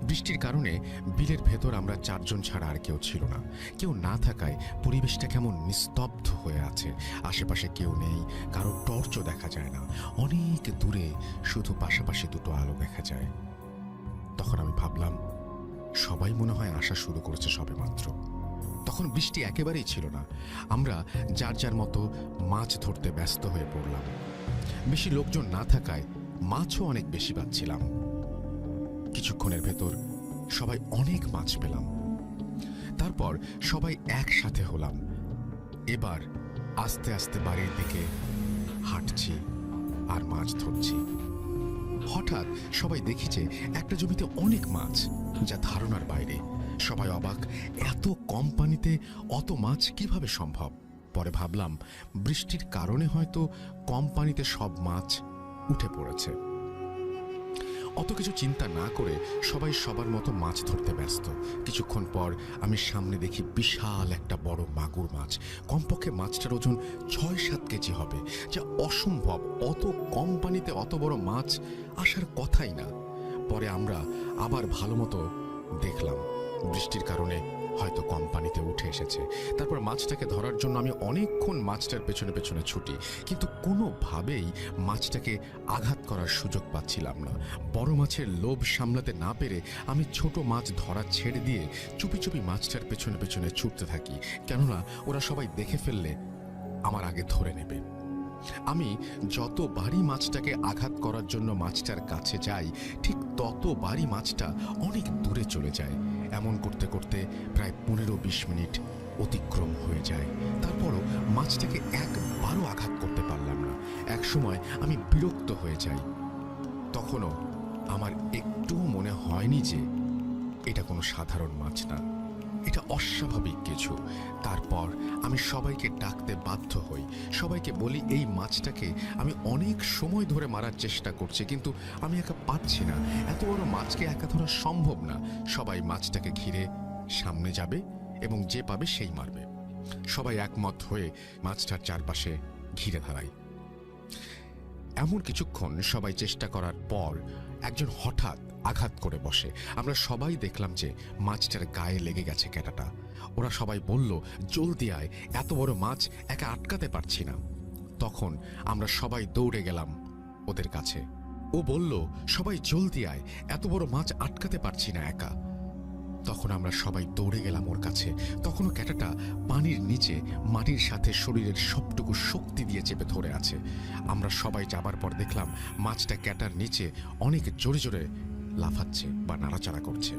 বৃষ্টির কারণে বিলের ভেতর আমরা 4 জন ছাড়া আর কেউ ছিল না। কেউ না থাকায় পরিবেশটা কেমন নিস্তব্ধ হয়ে আছে, আশেপাশে কেউ নেই, কারো টর্চও দেখা যায় না, অনেক দূরে শুধু পাশাপাশি 2টো আলো দেখা যায়। তখন আমি ভাবলাম সবাই মনে হয় আসা শুরু করেছে সবেমাত্র। তখন বৃষ্টি একেবারেই ছিল না, আমরা যার যার মতো মাছ ধরতে ব্যস্ত হয়ে পড়লাম। বেশি লোকজন না থাকায় মাছও অনেক বেশি পাচ্ছিলাম। কিছুক্ষণের ভেতর সবাই অনেক মাছ পেলাম। তারপর সবাই একসাথে হলাম। এবার আস্তে আস্তে বাড়ির দিকে হাঁটছি আর মাছ ধরছি। হঠাৎ সবাই দেখি যে একটা জমিতে অনেক মাছ, যা ধারণার বাইরে। সবাই অবাক, এত কম পানিতে অত মাছ কিভাবে সম্ভব? পরে ভাবলাম বৃষ্টির কারণে হয়তো কম পানিতে সব মাছ উঠে পড়েছে। অত কিছু চিন্তা না করে সবাই সবার মতো মাছ ধরতে ব্যস্ত। কিছুক্ষণ পর আমি সামনে দেখি বিশাল একটা বড় মাগুর মাছ। কমপক্ষে মাছটার ওজন 6-7 কেজি হবে, যা অসম্ভব। অত কম পানিতে অত বড় মাছ আসার কথাই না। পরে আমরা আবার ভালো মতো দেখলাম বৃষ্টির কারণে হয়তো কম পানিতে উঠে এসেছে। তারপর মাছটাকে ধরার জন্য আমি অনেকক্ষণ মাছটার পেছনে পেছনে ছুটি, কিন্তু কোনোভাবেই মাছটাকে আঘাত করার সুযোগ পাচ্ছিলাম না। বড় মাছের লোভ সামলাতে না পেরে আমি ছোট মাছ ধরা ছেড়ে দিয়ে চুপি চুপি মাছটার পেছনে পেছনে ছুটতে থাকি, কেননা ওরা সবাই দেখে ফেললে আমার আগে ধরে নেবে। আমি যতবারই মাছটাকে আঘাত করার জন্য মাছটার কাছে যাই, ঠিক ততবারই মাছটা অনেক দূরে চলে যায়। এমন করতে করতে প্রায় 15-20 মিনিট অতিক্রম হয়ে যায়। তারপরও মাছটাকে একবারও আঘাত করতে পারলাম না। একসময় আমি বিরক্ত হয়ে যাই। তখনও আমার একটুও মনে হয়নি যে এটা কোনো সাধারণ মাছ না, এটা অস্বাভাবিক কিছু। তারপর আমি সবাইকে ডাকতে বাধ্য হই, সবাইকে বলি এই মাছটাকে আমি অনেক সময় ধরে মারার চেষ্টা করছি, কিন্তু আমি একা পারছি না, এত বড় মাছকে একা ধরা সম্ভব না। সবাই মাছটাকে ঘিরে সামনে যাবে এবং যে পাবে সেই মারবে। সবাই একমত হয়ে মাছটার চারপাশে ঘিরে দাঁড়ায়। এমন কিছুক্ষণ সবাই চেষ্টা করার পর একজন হঠাৎ আঘাত করে বসে। আমরা সবাই দেখলাম যে মাছটার গায়ে লেগে গেছে ক্যাটাটা। ওরা সবাই বলল, জলদি আয়, এত বড় মাছ একা আটকাতে পারছি না। তখন আমরা সবাই দৌড়ে গেলাম ওদের কাছে। ও বলল, সবাই জলদি আয়, এত বড় মাছ আটকাতে পারছি না একা। তখন আমরা সবাই দৌড়ে গেলাম ওর কাছে। তখনও ক্যাটাটা পানির নিচে মাটির সাথে শরীরের সবটুকু শক্তি দিয়ে চেপে ধরে আছে। আমরা সবাই যাবার পর দেখলাম মাছটা ক্যাটার নিচে অনেক জোরে জোরে লাফাচ্ছে বা নাড়াচাড়া করছে।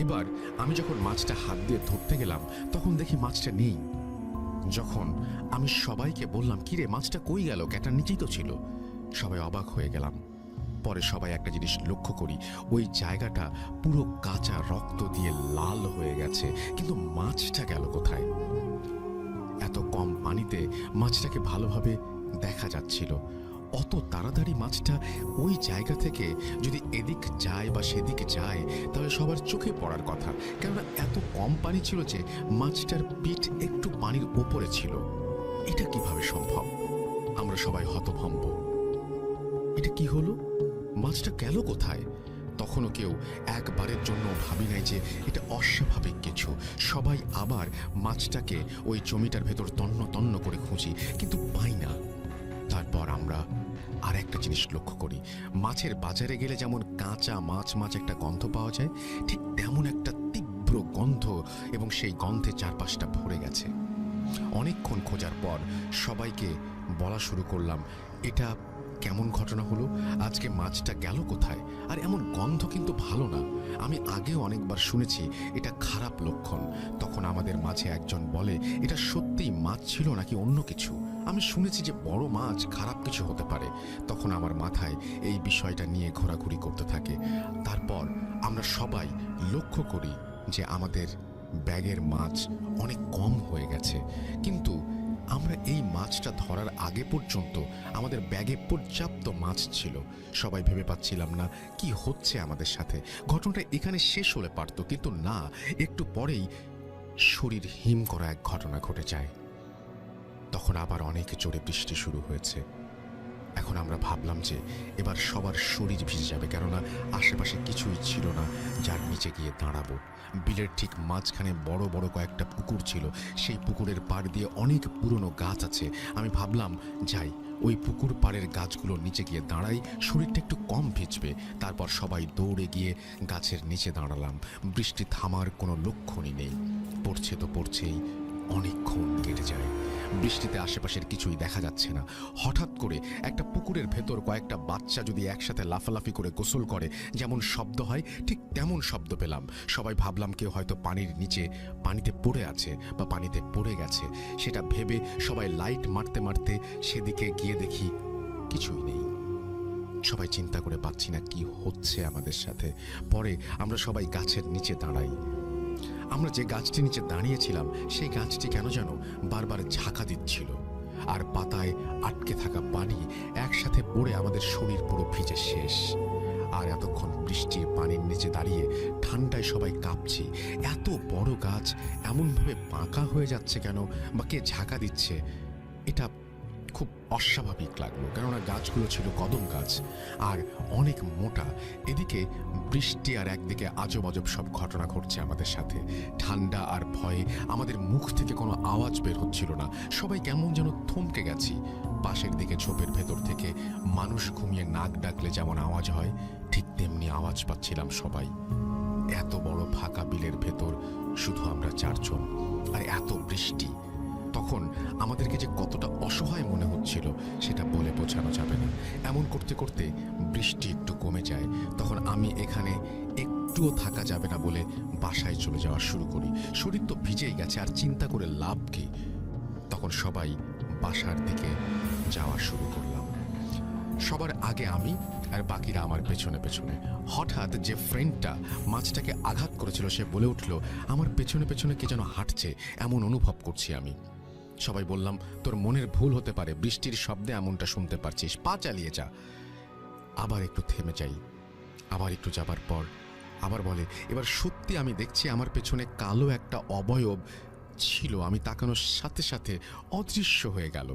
এবার আমি যখন মাছটা হাত দিয়ে ধরতে গেলাম তখন দেখি মাছটা নেই। যখন আমি সবাইকে বললাম, কিরে মাছটা কই গেল, ক্যাটার নিচেই তো ছিল, সবাই অবাক হয়ে গেলাম। পরে সবাই একটা জিনিস লক্ষ্য করি, ওই জায়গাটা পুরো কাঁচা রক্ত দিয়ে লাল হয়ে গেছে, কিন্তু মাছটা গেল কোথায়? এত কম পানিতে মাছটাকে ভালোভাবে দেখা যাচ্ছিল। অত তাড়াতাড়ি মাছটা ওই জায়গা থেকে যদি এদিক যায় বা সেদিক যায় তাহলে সবার চোখে পড়ার কথা, কেননা এত কম পানি ছিল যে মাছটার পিঠ একটু পানির ওপরে ছিল। এটা কিভাবে সম্ভব? আমরা সবাই হতভম্ব। এটা কি হলো? মাছটা গেল কোথায়? তখনও কেউ একবারের জন্য ভাবি নাই যে এটা অস্বাভাবিক কিছু। সবাই আবার মাছটাকে ওই জমিটার ভেতর তন্ন তন্ন করে খুঁজি, কিন্তু পাই না। তারপর আমরা আর একটা জিনিস লক্ষ্য করি, মাছের বাজারে গেলে যেমন কাঁচা মাছ মাছ একটা গন্ধ পাওয়া যায়, ঠিক তেমন একটা তীব্র গন্ধ, এবং সেই গন্ধে চারপাশটা ভরে গেছে। অনেকক্ষণ খোঁজার পর সবাইকে বলা শুরু করলাম, এটা কেমন ঘটনা হলো? আজকে মাছটা গেল কোথায়? আর এমন গন্ধ কিন্তু ভালো না, আমি আগেও অনেকবার শুনেছি এটা খারাপ লক্ষণ। তখন আমাদের মাঝে একজন বলে, এটা সত্যিই মাছ ছিল নাকি অন্য কিছু? আমি শুনেছি যে বড় মাছ খারাপ কিছু হতে পারে। তখন আমার মাথায় এই বিষয়টা নিয়ে ঘোরাঘুরি করতে থাকে। তারপর আমরা সবাই লক্ষ্য করি যে আমাদের ব্যাগের মাছ অনেক কম হয়ে গেছে, কিন্তু আমরা এই মাছটা ধরার আগে পর্যন্ত আমাদের ব্যাগে পর্যাপ্ত মাছ ছিল। সবাই ভেবে পাচ্ছিলাম না কি হচ্ছে আমাদের সাথে। ঘটনাটা এখানে শেষ হলে পারত, কিন্তু না, একটু পরেই শরীর হিম করা এক ঘটনা ঘটে যায়। তখন আবার অনেক জোরে বৃষ্টি শুরু হয়েছে। এখন আমরা ভাবলাম যে এবার সবার শরীর ভিজে যাবে, কেননা আশেপাশে কিছুই ছিল না যার নিচে গিয়ে দাঁড়াবো। বিলের ঠিক মাঝখানে বড় বড় কয়েকটা পুকুর ছিল, সেই পুকুরের পাড় দিয়ে অনেক পুরনো গাছ আছে। আমি ভাবলাম যাই, ওই পুকুর পাড়ের গাছগুলোর নিচে গিয়ে দাঁড়াই, শরীরটা একটু কম ভিজবে। তারপর সবাই দৌড়ে গিয়ে গাছের নিচে দাঁড়ালাম। বৃষ্টি থামার কোনো লক্ষণই নেই, পড়ছে তো পড়ছেই, অনেকক্ষণ কেটে যায়। বৃষ্টিতে আশেপাশের কিছুই দেখা যাচ্ছে না। হঠাৎ করে একটা পুকুরের ভেতর কয়েকটা বাচ্চা যদি একসাথে লাফালাফি করে গোসল করে যেমন শব্দ হয়, ঠিক তেমন শব্দ পেলাম। সবাই ভাবলাম কেউ হয়তো পানির নিচে পানিতে পড়ে আছে বা পানিতে পড়ে গেছে। সেটা ভেবে সবাই লাইট মারতে মারতে সেদিকে গিয়ে দেখি কিছুই নেই। সবাই চিন্তা করে পাচ্ছি না কি হচ্ছে আমাদের সাথে। পরে আমরা সবাই গাছের নিচে দাঁড়াই। আমরা যে গাছটির নিচে দাঁড়িয়েছিলাম সেই গাছটি কেন যেন বারবার ঝাঁকা দিচ্ছিল, আর পাতায় আটকে থাকা পানি একসাথে পড়ে আমাদের শরীর পুরো ভিজে শেষ। আর এতক্ষণ বৃষ্টি পানির নিচে দাঁড়িয়ে ঠান্ডায় সবাই কাঁপছি। এত বড় গাছ এমনভাবে বাঁকা হয়ে যাচ্ছে কেন, বা কে ঝাঁকা দিচ্ছে, এটা খুব অস্বাভাবিক লাগলো, কেননা গাছগুলো ছিল কদম গাছ আর অনেক মোটা। এদিকে বৃষ্টি আর একদিকে আজব আজব সব ঘটনা ঘটছে আমাদের সাথে। ঠান্ডা আর ভয়ে আমাদের মুখ থেকে কোনো আওয়াজ বের হচ্ছিল না। সবাই কেমন যেন থমকে গেছি। পাশের দিকে ঝোপের ভেতর থেকে মানুষ ঘুমিয়ে নাক ডাকলে যেমন আওয়াজ হয়, ঠিক তেমনি আওয়াজ পাচ্ছিলাম সবাই। এত বড় ফাঁকা বিলের ভেতর শুধু আমরা চারজন, আর এত বৃষ্টি। তখন আমাদেরকে যে কতটা অসহায় মনে হচ্ছিল সেটা বলে বোঝানো যাবে না। এমন করতে করতে বৃষ্টি একটু কমে যায়। তখন আমি এখানে একটুও থাকা যাবে না বলে বাসায় চলে যাওয়া শুরু করি। শরীর তো ভিজেই গেছে, আর চিন্তা করে লাভ কি। তখন সবাই বাসার দিকে যাওয়া শুরু করলাম। সবার আগে আমি, আর বাকিরা আমার পেছনে পেছনে। হঠাৎ যে ফ্রেন্ডটা মাছটাকে আঘাত করেছিল সে বলে উঠল, আমার পেছনে পেছনে কে যেন হাঁটছে, এমন অনুভব করছি আমি। সবাই বললাম, তোর মনের ভুল হতে পারে, বৃষ্টির শব্দে এমনটা শুনতে পারছিস, পা চালিয়ে যা। আবার একটু থেমে যাই। আবার একটু যাবার পর আবার বলে, এবার সত্যি আমি দেখছি আমার পেছনে কালো একটা অবয়ব ছিল। আমি তাকানোর সাথে সাথে অদৃশ্য হয়ে গেল।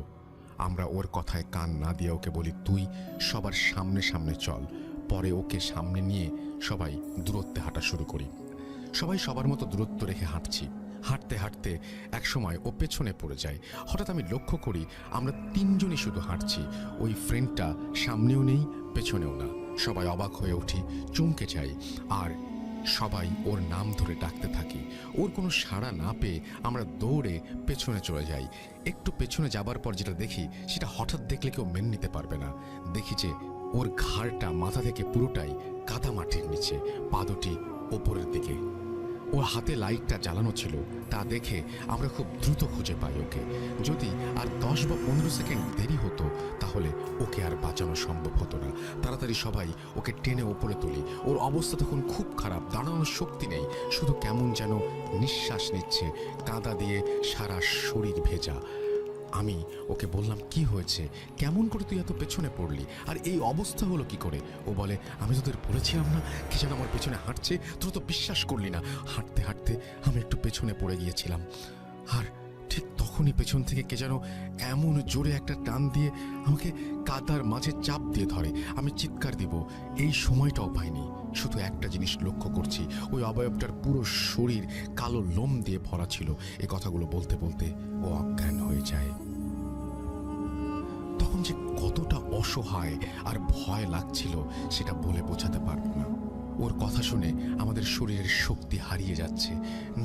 আমরা ওর কথায় কান না দিয়ে ওকে বলি, তুই সবার সামনে সামনে চল। পরে ওকে সামনে নিয়ে সবাই দূরত্বে হাঁটা শুরু করি। সবাই সবার মতো দূরত্ব রেখে হাঁটছি। হাঁটতে হাঁটতে একসময় ও পেছনে পড়ে যায়। হঠাৎ আমি লক্ষ্য করি আমরা তিনজনই শুধু হাঁটছি, ওই ফ্রেন্ডটা সামনেও নেই পেছনেও না। সবাই অবাক হয়ে উঠি, চমকে যাই, আর সবাই ওর নাম ধরে ডাকতে থাকি। ওর কোনো সাড়া না পেয়ে আমরা দৌড়ে পেছনে চলে যাই। একটু পেছনে যাবার পর যেটা দেখি সেটা হঠাৎ দেখলে কেউ মেনে নিতে পারবে না। দেখি যে ওর ঘাড়টা মাথা থেকে পুরোটাই কাদা মাটির নিচে, পা দুটি ওপরের দিকে। ওর হাতে লাইটটা জ্বালানো ছিল, তা দেখে আমরা খুব দ্রুত খুঁজে পাই ওকে। যদি আর 10 বা 15 সেকেন্ড দেরি হতো তাহলে ওকে আর বাঁচানো সম্ভব হতো না। তাড়াতাড়ি সবাই ওকে টেনে ওপরে তুলি। ওর অবস্থা তখন খুব খারাপ, দাঁড়ানোর শক্তি নেই, শুধু কেমন যেন নিঃশ্বাস নিচ্ছে, কাদা দিয়ে সারা শরীর ভেজা। আমি ওকে বললাম, কি হয়েছে, কেমন করে তুই এত পেছনে পড়লি, আর এই অবস্থা হলো কি করে? ও বলে, আমি তোদের বলেছিলাম না কি যেন আমার পেছনে হাঁটছে, তোর তো বিশ্বাস করলি না। হাঁটতে হাঁটতে আমি একটু পেছনে পড়ে গিয়েছিলাম, আর ঠিক তখনই পেছন থেকে কে যেন এমন জোরে একটা টান দিয়ে আমাকে কাদার মাঝে চাপ দিয়ে ধরে। আমি চিৎকার দিব, এই সময়টাও পাইনি। শুধু একটা জিনিস লক্ষ্য করছি, ওই অবয়বটার পুরো শরীর কালো লোম দিয়ে ভরা ছিল। এই কথাগুলো বলতে বলতে ও অজ্ঞান হয়ে যায়। তখন যে কতটা অসহায় আর ভয় লাগছিল সেটা বলে বোঝাতে পারবো না। ওর কথা শুনে আমাদের শরীরের শক্তি হারিয়ে যাচ্ছে।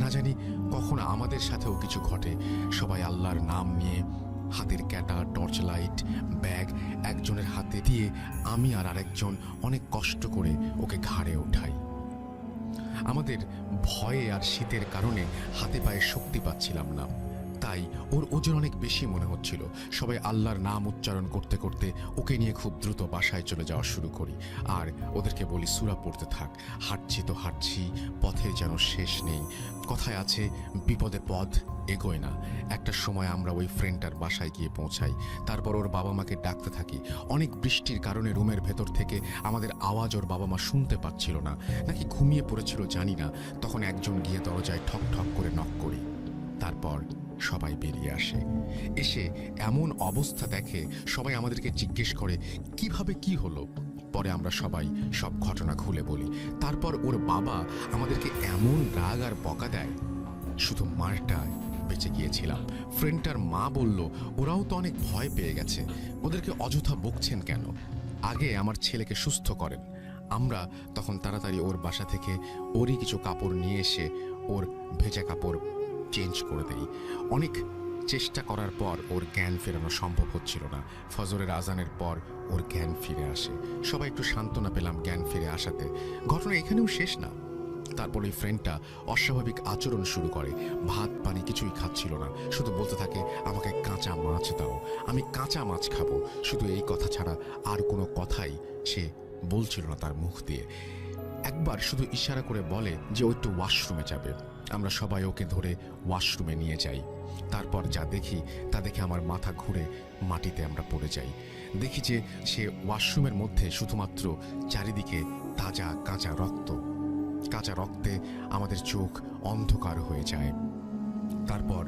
না জানি কখন আমাদের সাথেও কিছু ঘটে। সবাই আল্লাহর নাম নিয়ে হাতের ক্যাটা, টর্চ লাইট, ব্যাগ একজনের হাতে দিয়ে আমি আর আরেকজন অনেক কষ্ট করে ওকে ঘাড়ে ওঠাই। আমাদের ভয়ে আর শীতের কারণে হাতে পায়ে শক্তি পাচ্ছিলাম না, তাই ওর ওজন অনেক বেশি মনে হচ্ছিল। সবাই আল্লাহর নাম উচ্চারণ করতে করতে ওকে নিয়ে খুব দ্রুত বাসায় চলে যাওয়া শুরু করি, আর ওদেরকে বলি সূরা পড়তে থাক। হাঁটছি তো হাঁটছি, পথের যেন শেষ নেই। কথায় আছে, বিপদে পথ এগোয় না। একটা সময় আমরা ওই ফ্রেন্ডটার বাসায় গিয়ে পৌঁছাই। তারপর ওর বাবা মাকে ডাকতে থাকি। অনেক বৃষ্টির কারণে রুমের ভেতর থেকে আমাদের আওয়াজ ওর বাবা মা শুনতে পাচ্ছিল না, নাকি ঘুমিয়ে পড়েছিল জানি না। তখন একজন গিয়ে দরজায় ঠক ঠক করে নক করি। তারপর সবাই বেরিয়ে আসে। এসে এমন অবস্থা দেখে সবাই আমাদেরকে জিজ্ঞেস করে কিভাবে কি হলো। পরে আমরা সবাই সব ঘটনা খুলে বলি। তারপর ওর বাবা আমাদেরকে এমন রাগ আর বকা দেয়, শুধু মারটা বেঁচে গিয়েছিলাম। ফ্রেন্ডটার মা বলল, ওরাও তো অনেক ভয় পেয়ে গেছে, ওদেরকে অযথা বকছেন কেন, আগে আমার ছেলেকে সুস্থ করেন। আমরা তখন তাড়াতাড়ি ওর বাসা থেকে ওরই কিছু কাপড় নিয়ে এসে ওর ভেজা কাপড় চেঞ্জ করে দেই। অনেক চেষ্টা করার পর ওর জ্ঞান ফেরানো সম্ভব হচ্ছিল না। ফজরের আজানের পর ওর জ্ঞান ফিরে আসে। সবাই একটু সান্ত্বনা পেলাম জ্ঞান ফিরে আসাতে। ঘটনা এখানেও শেষ না। তারপর ওই ফ্রেন্ডটা অস্বাভাবিক আচরণ শুরু করে। ভাত পানি কিছুই খাচ্ছিল না, শুধু বলতে থাকে, আমাকে কাঁচা মাছ দাও, আমি কাঁচা মাছ খাবো। শুধু এই কথা ছাড়া আর কোনো কথাই সে বলছিল না তার মুখ দিয়ে। একবার শুধু ইশারা করে বলে যে ও একটু ওয়াশরুমে যাবে। আমরা সবাই ওকে ধরে ওয়াশরুমে নিয়ে যাই। তারপর যা দেখি তা দেখে আমার মাথা ঘুরে মাটিতে আমরা পড়ে যাই। দেখি যে সে ওয়াশরুমের মধ্যে শুধুমাত্র চারিদিকে তাজা কাঁচা রক্ত। কাঁচা রক্তে আমাদের চোখ অন্ধকার হয়ে যায়। তারপর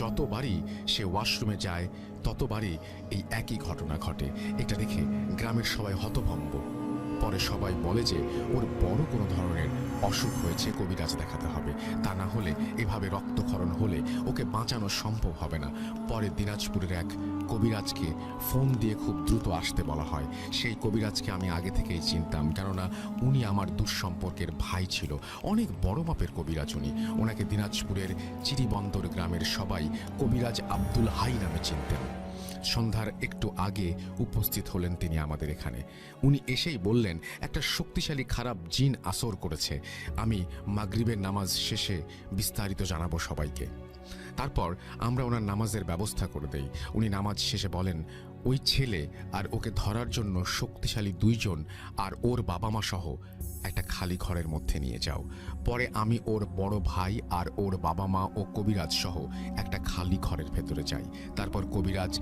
যতবারই সে ওয়াশরুমে যায় ততবারই এই একই ঘটনা ঘটে। এটা দেখে গ্রামের সবাই হতভম্ব। পরে সবাই বলে যে ওর বড় কোনো ধরনের অসুখ হয়েছে, কবিরাজ দেখাতে হবে, তা না হলে এভাবে রক্তক্ষরণ হলে ওকে বাঁচানো সম্ভব হবে না। পরে দিনাজপুরের এক কবিরাজকে ফোন দিয়ে খুব দ্রুত আসতে বলা হয়। সেই কবিরাজকে আমি আগে থেকেই চিনতাম, কেননা উনি আমার দুঃসম্পর্কের ভাই ছিল। অনেক বড় মাপের কবিরাজ উনি। ওনাকে দিনাজপুরের চিরিবন্দর গ্রামের সবাই কবিরাজ আব্দুল হাই নামে চিনতেন। সন্ধ্যার একটু আগে উপস্থিত হলেন তিনি আমাদের এখানে। উনি এসেই বললেন, একটা শক্তিশালী খারাপ জিন আসর করেছে। আমি মাগরিবের নামাজ শেষে বিস্তারিত জানাবো সবাইকে। তারপর আমরা ওনার নামাজের ব্যবস্থা করে দেই। উনি নামাজ শেষে বলেন, ওই ছেলে আর ওকে ধরার জন্য শক্তিশালী 2 জন আর ওর বাবা মা সহ একটা খালি ঘরের মধ্যে নিয়ে যাও। পরে আমি ওর বড় ভাই আর ওর বাবা মা ও কবিরাজ সহ একটা খালি ঘরের ভেতরে যাই। তারপর কবিরাজ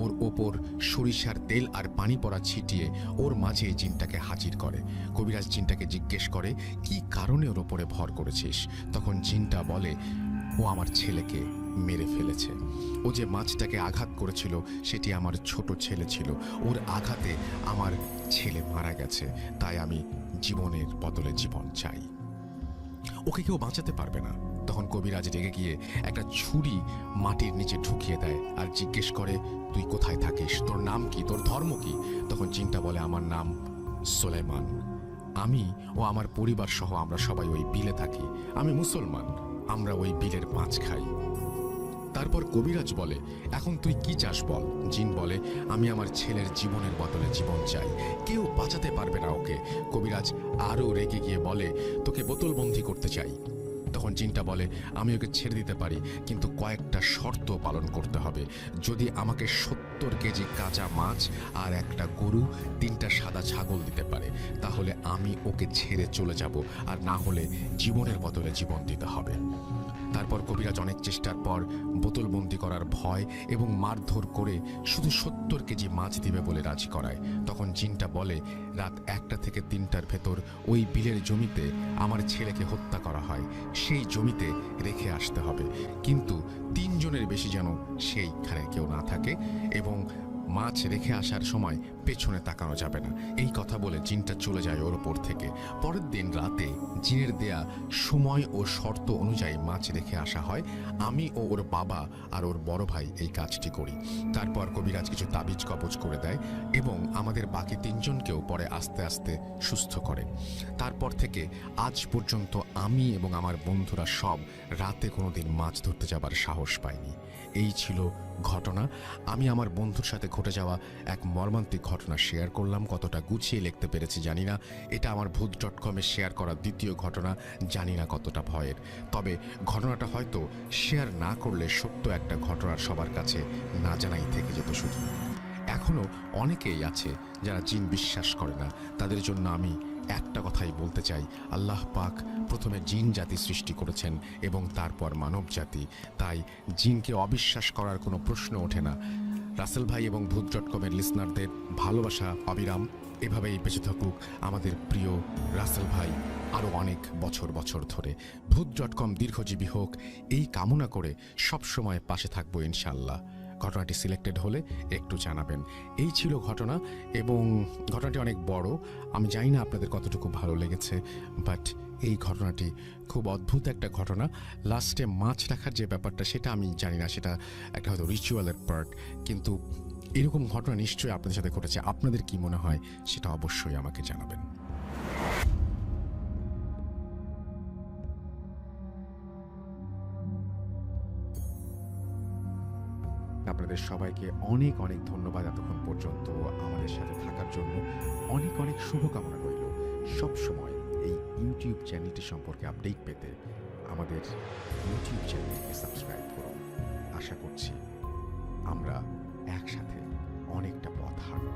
ওর ওপর সরিষার তেল আর পানি পড়া ছিটিয়ে ওর মাঝে জিনটাকে হাজির করে। কবিরাজ জিনটাকে জিজ্ঞেস করে, কি কারণে ওর ওপরে ভর করেছিস? তখন জিনটা বলে, ও আমার ছেলেকে মেরে ফেলেছে। ও যে মাছটাকে আঘাত করেছিল সেটি আমার ছোট ছেলে ছিল। ওর আঘাতে আমার ছেলে মারা গেছে, তাই আমি জীবনের বদলে জীবন চাই। ওকে কেউ বাঁচাতে পারবে না। তখন কবিরাজ রেগে গিয়ে একটা ছুরি মাটির নিচে ঢুকিয়ে দেয় আর জিজ্ঞেস করে, তুই কোথায় থাকিস, তোর নাম কি, তোর ধর্ম কি? তখন জিনটা বলে, আমার নাম সুলাইমান। আমি ও আমার পরিবার সহ আমরা সবাই ওই বিলে থাকি। আমি মুসলমান, আমরা ওই বিলের মাছ খাই। তারপর কবিরাজ বলে, এখন তুই কি চাস বল। জিন বলে, আমি আমার ছেলের জীবনের বদলে জীবন চাই, কেউ বাঁচাতে পারবে না ওকে। কবিরাজ আরও রেগে গিয়ে বলে, তোকে বোতলবন্দি করতে চাই। তখন জিনটা বলে, আমি ওকে ছেড়ে দিতে পারি, কিন্তু কয়েকটা শর্ত পালন করতে হবে। যদি আমাকে 70 কেজি কাঁচা মাছ আর একটা গরু, 3টা সাদা ছাগল দিতে পারে, তাহলে আমি ওকে ছেড়ে চলে যাব, আর না হলে জীবনের বদলে জীবন দিতে হবে। তারপর কবিরাজ অনেক চেষ্টার পর বোতলবন্দি করার ভয় এবং মারধর করে শুধু 70 কেজি মাছ দিবে বলে রাজি করায়। তখন জিনটা বলে, রাত 1টা থেকে 3টার ভেতর ওই বিলের জমিতে আমার ছেলেকে হত্যা করা হয়, সেই জমিতে রেখে আসতে হবে, কিন্তু 3 জনের বেশি যেন সেইখানে কেউ না থাকে, এবং মাছ রেখে আসার সময় পেছনে তাকানো যাবে না। এই কথা বলে জিনটা চলে যায় ওর ওপর থেকে। পরের দিন রাতে জিনের দেয়া সময় ও শর্ত অনুযায়ী মাছ রেখে আসা হয়। আমি ও ওর বাবা আর ওর বড় ভাই এই কাজটি করি। তারপর কবিরাজ কিছু তাবিজ কবজ করে দেয় এবং আমাদের বাকি 3 জনকেও পরে আস্তে আস্তে সুস্থ করে। তারপর থেকে আজ পর্যন্ত আমি এবং আমার বন্ধুরা সব রাতে কোনোদিন মাছ ধরতে যাবার সাহস পাইনি। এই ছিল ঘটনা। আমি আমার বন্ধুর সাথে ঘটে যাওয়া এক মর্মান্তিক ঘটনা শেয়ার করলাম। কতটা গুছিয়ে লিখতে পেরেছি জানি না। এটা আমার ভূত.com-এ শেয়ার করা দ্বিতীয় ঘটনা, জানি না কতটা ভয়ের। তবে ঘটনাটা হয়তো শেয়ার না করলে সত্য একটা ঘটনার সবার কাছে না জানাই থেকে যেত শুধু। এখনও অনেকেই আছে যারা জিন বিশ্বাস করে না। তাদের জন্য আমি একটা কথাই বলতে চাই, আল্লাহ পাক প্রথমে জিন জাতি সৃষ্টি করেছেন এবং তারপর মানব জাতি, তাই জিনকে অবিশ্বাস করার কোনো প্রশ্ন ওঠে না। রাসেল ভাই এবং ভূত.com-এর লিসনারদের ভালোবাসা অবিরাম, এভাবেই বেঁচে থাকুক আমাদের প্রিয় রাসেল ভাই আরও অনেক বছর বছর ধরে। ভূত.com দীর্ঘজীবী হোক এই কামনা করে সবসময় পাশে থাকবো ইনশাল্লাহ। ঘটনাটি সিলেক্টেড হলে একটু জানাবেন। এই ছিল ঘটনা, এবং ঘটনাটি অনেক বড়। আমি জানি না আপনাদের কতটুকু ভালো লেগেছে, বাট এই ঘটনাটি খুব অদ্ভুত একটা ঘটনা। লাস্টে মাছ রাখার যে ব্যাপারটা সেটা আমি জানি না, সেটা একটা হয়তো রিচুয়ালের পার্ট, কিন্তু এরকম ঘটনা নিশ্চয়ই আপনাদের সাথে ঘটেছে। আপনাদের কি মনে হয় সেটা অবশ্যই আমাকে জানাবেন। আপনাদের সবাইকে অনেক অনেক ধন্যবাদ এতক্ষণ পর্যন্ত আমাদের সাথে থাকার জন্য। অনেক অনেক শুভকামনা রইল। সবসময় এই ইউটিউব চ্যানেলটি সম্পর্কে আপডেট পেতে আমাদের ইউটিউব চ্যানেলকে সাবস্ক্রাইব করুন। আশা করছি আমরা একসাথে অনেকটা পথ হাঁটব।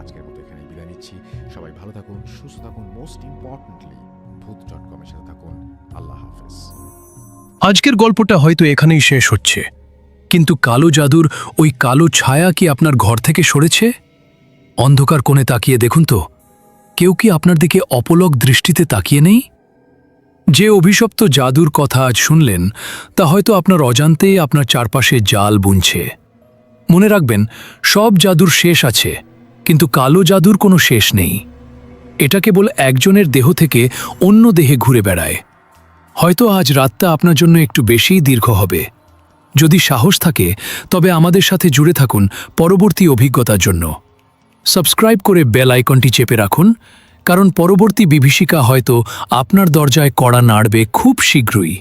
আজকের মতো এখানে বিদায় নিচ্ছি। সবাই ভালো থাকুন, সুস্থ থাকুন, মোস্ট ইম্পর্টেন্টলি ভূত.com-এর সাথে থাকুন। আল্লাহ হাফেজ। আজকের গল্পটা হয়তো এখানেই শেষ হচ্ছে, কিন্তু কালো জাদুর ওই কালো ছায়া কি আপনার ঘর থেকে সরেছে? অন্ধকার কোণে তাকিয়ে দেখুন তো, কেউ কি আপনার দিকে অপলক দৃষ্টিতে তাকিয়ে নেই? যে অভিশপ্ত জাদুর কথা আজ শুনলেন তা হয়তো আপনার অজান্তেই আপনার চারপাশে জাল বুনছে। মনে রাখবেন, সব জাদুর শেষ আছে, কিন্তু কালো জাদুর কোনো শেষ নেই। এটা কেবল একজনের দেহ থেকে অন্য দেহে ঘুরে বেড়ায়। হয়তো আজ রাতটা আপনার জন্য একটু বেশিই দীর্ঘ হবে। যদি সাহস থাকে তবে আমাদের সাথে জুড়ে থাকুন পরবর্তী অভিজ্ঞতার জন্য। সাবস্ক্রাইব করে বেল আইকনটি চেপে রাখুন, কারণ পরবর্তী বিভীষিকা হয়তো আপনার দরজায় কড়া নাড়বে খুব শীঘ্রই।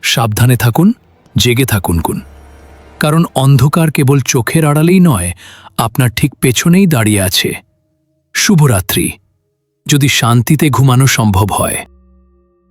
সাবধানে থাকুন, জেগে থাকুন, কারণ অন্ধকার কেবল চোখের আড়ালেই নয়, আপনার ঠিক পেছনেই দাঁড়িয়ে আছে। শুভরাত্রি। যদি শান্তিতে ঘুমানো সম্ভব হয়।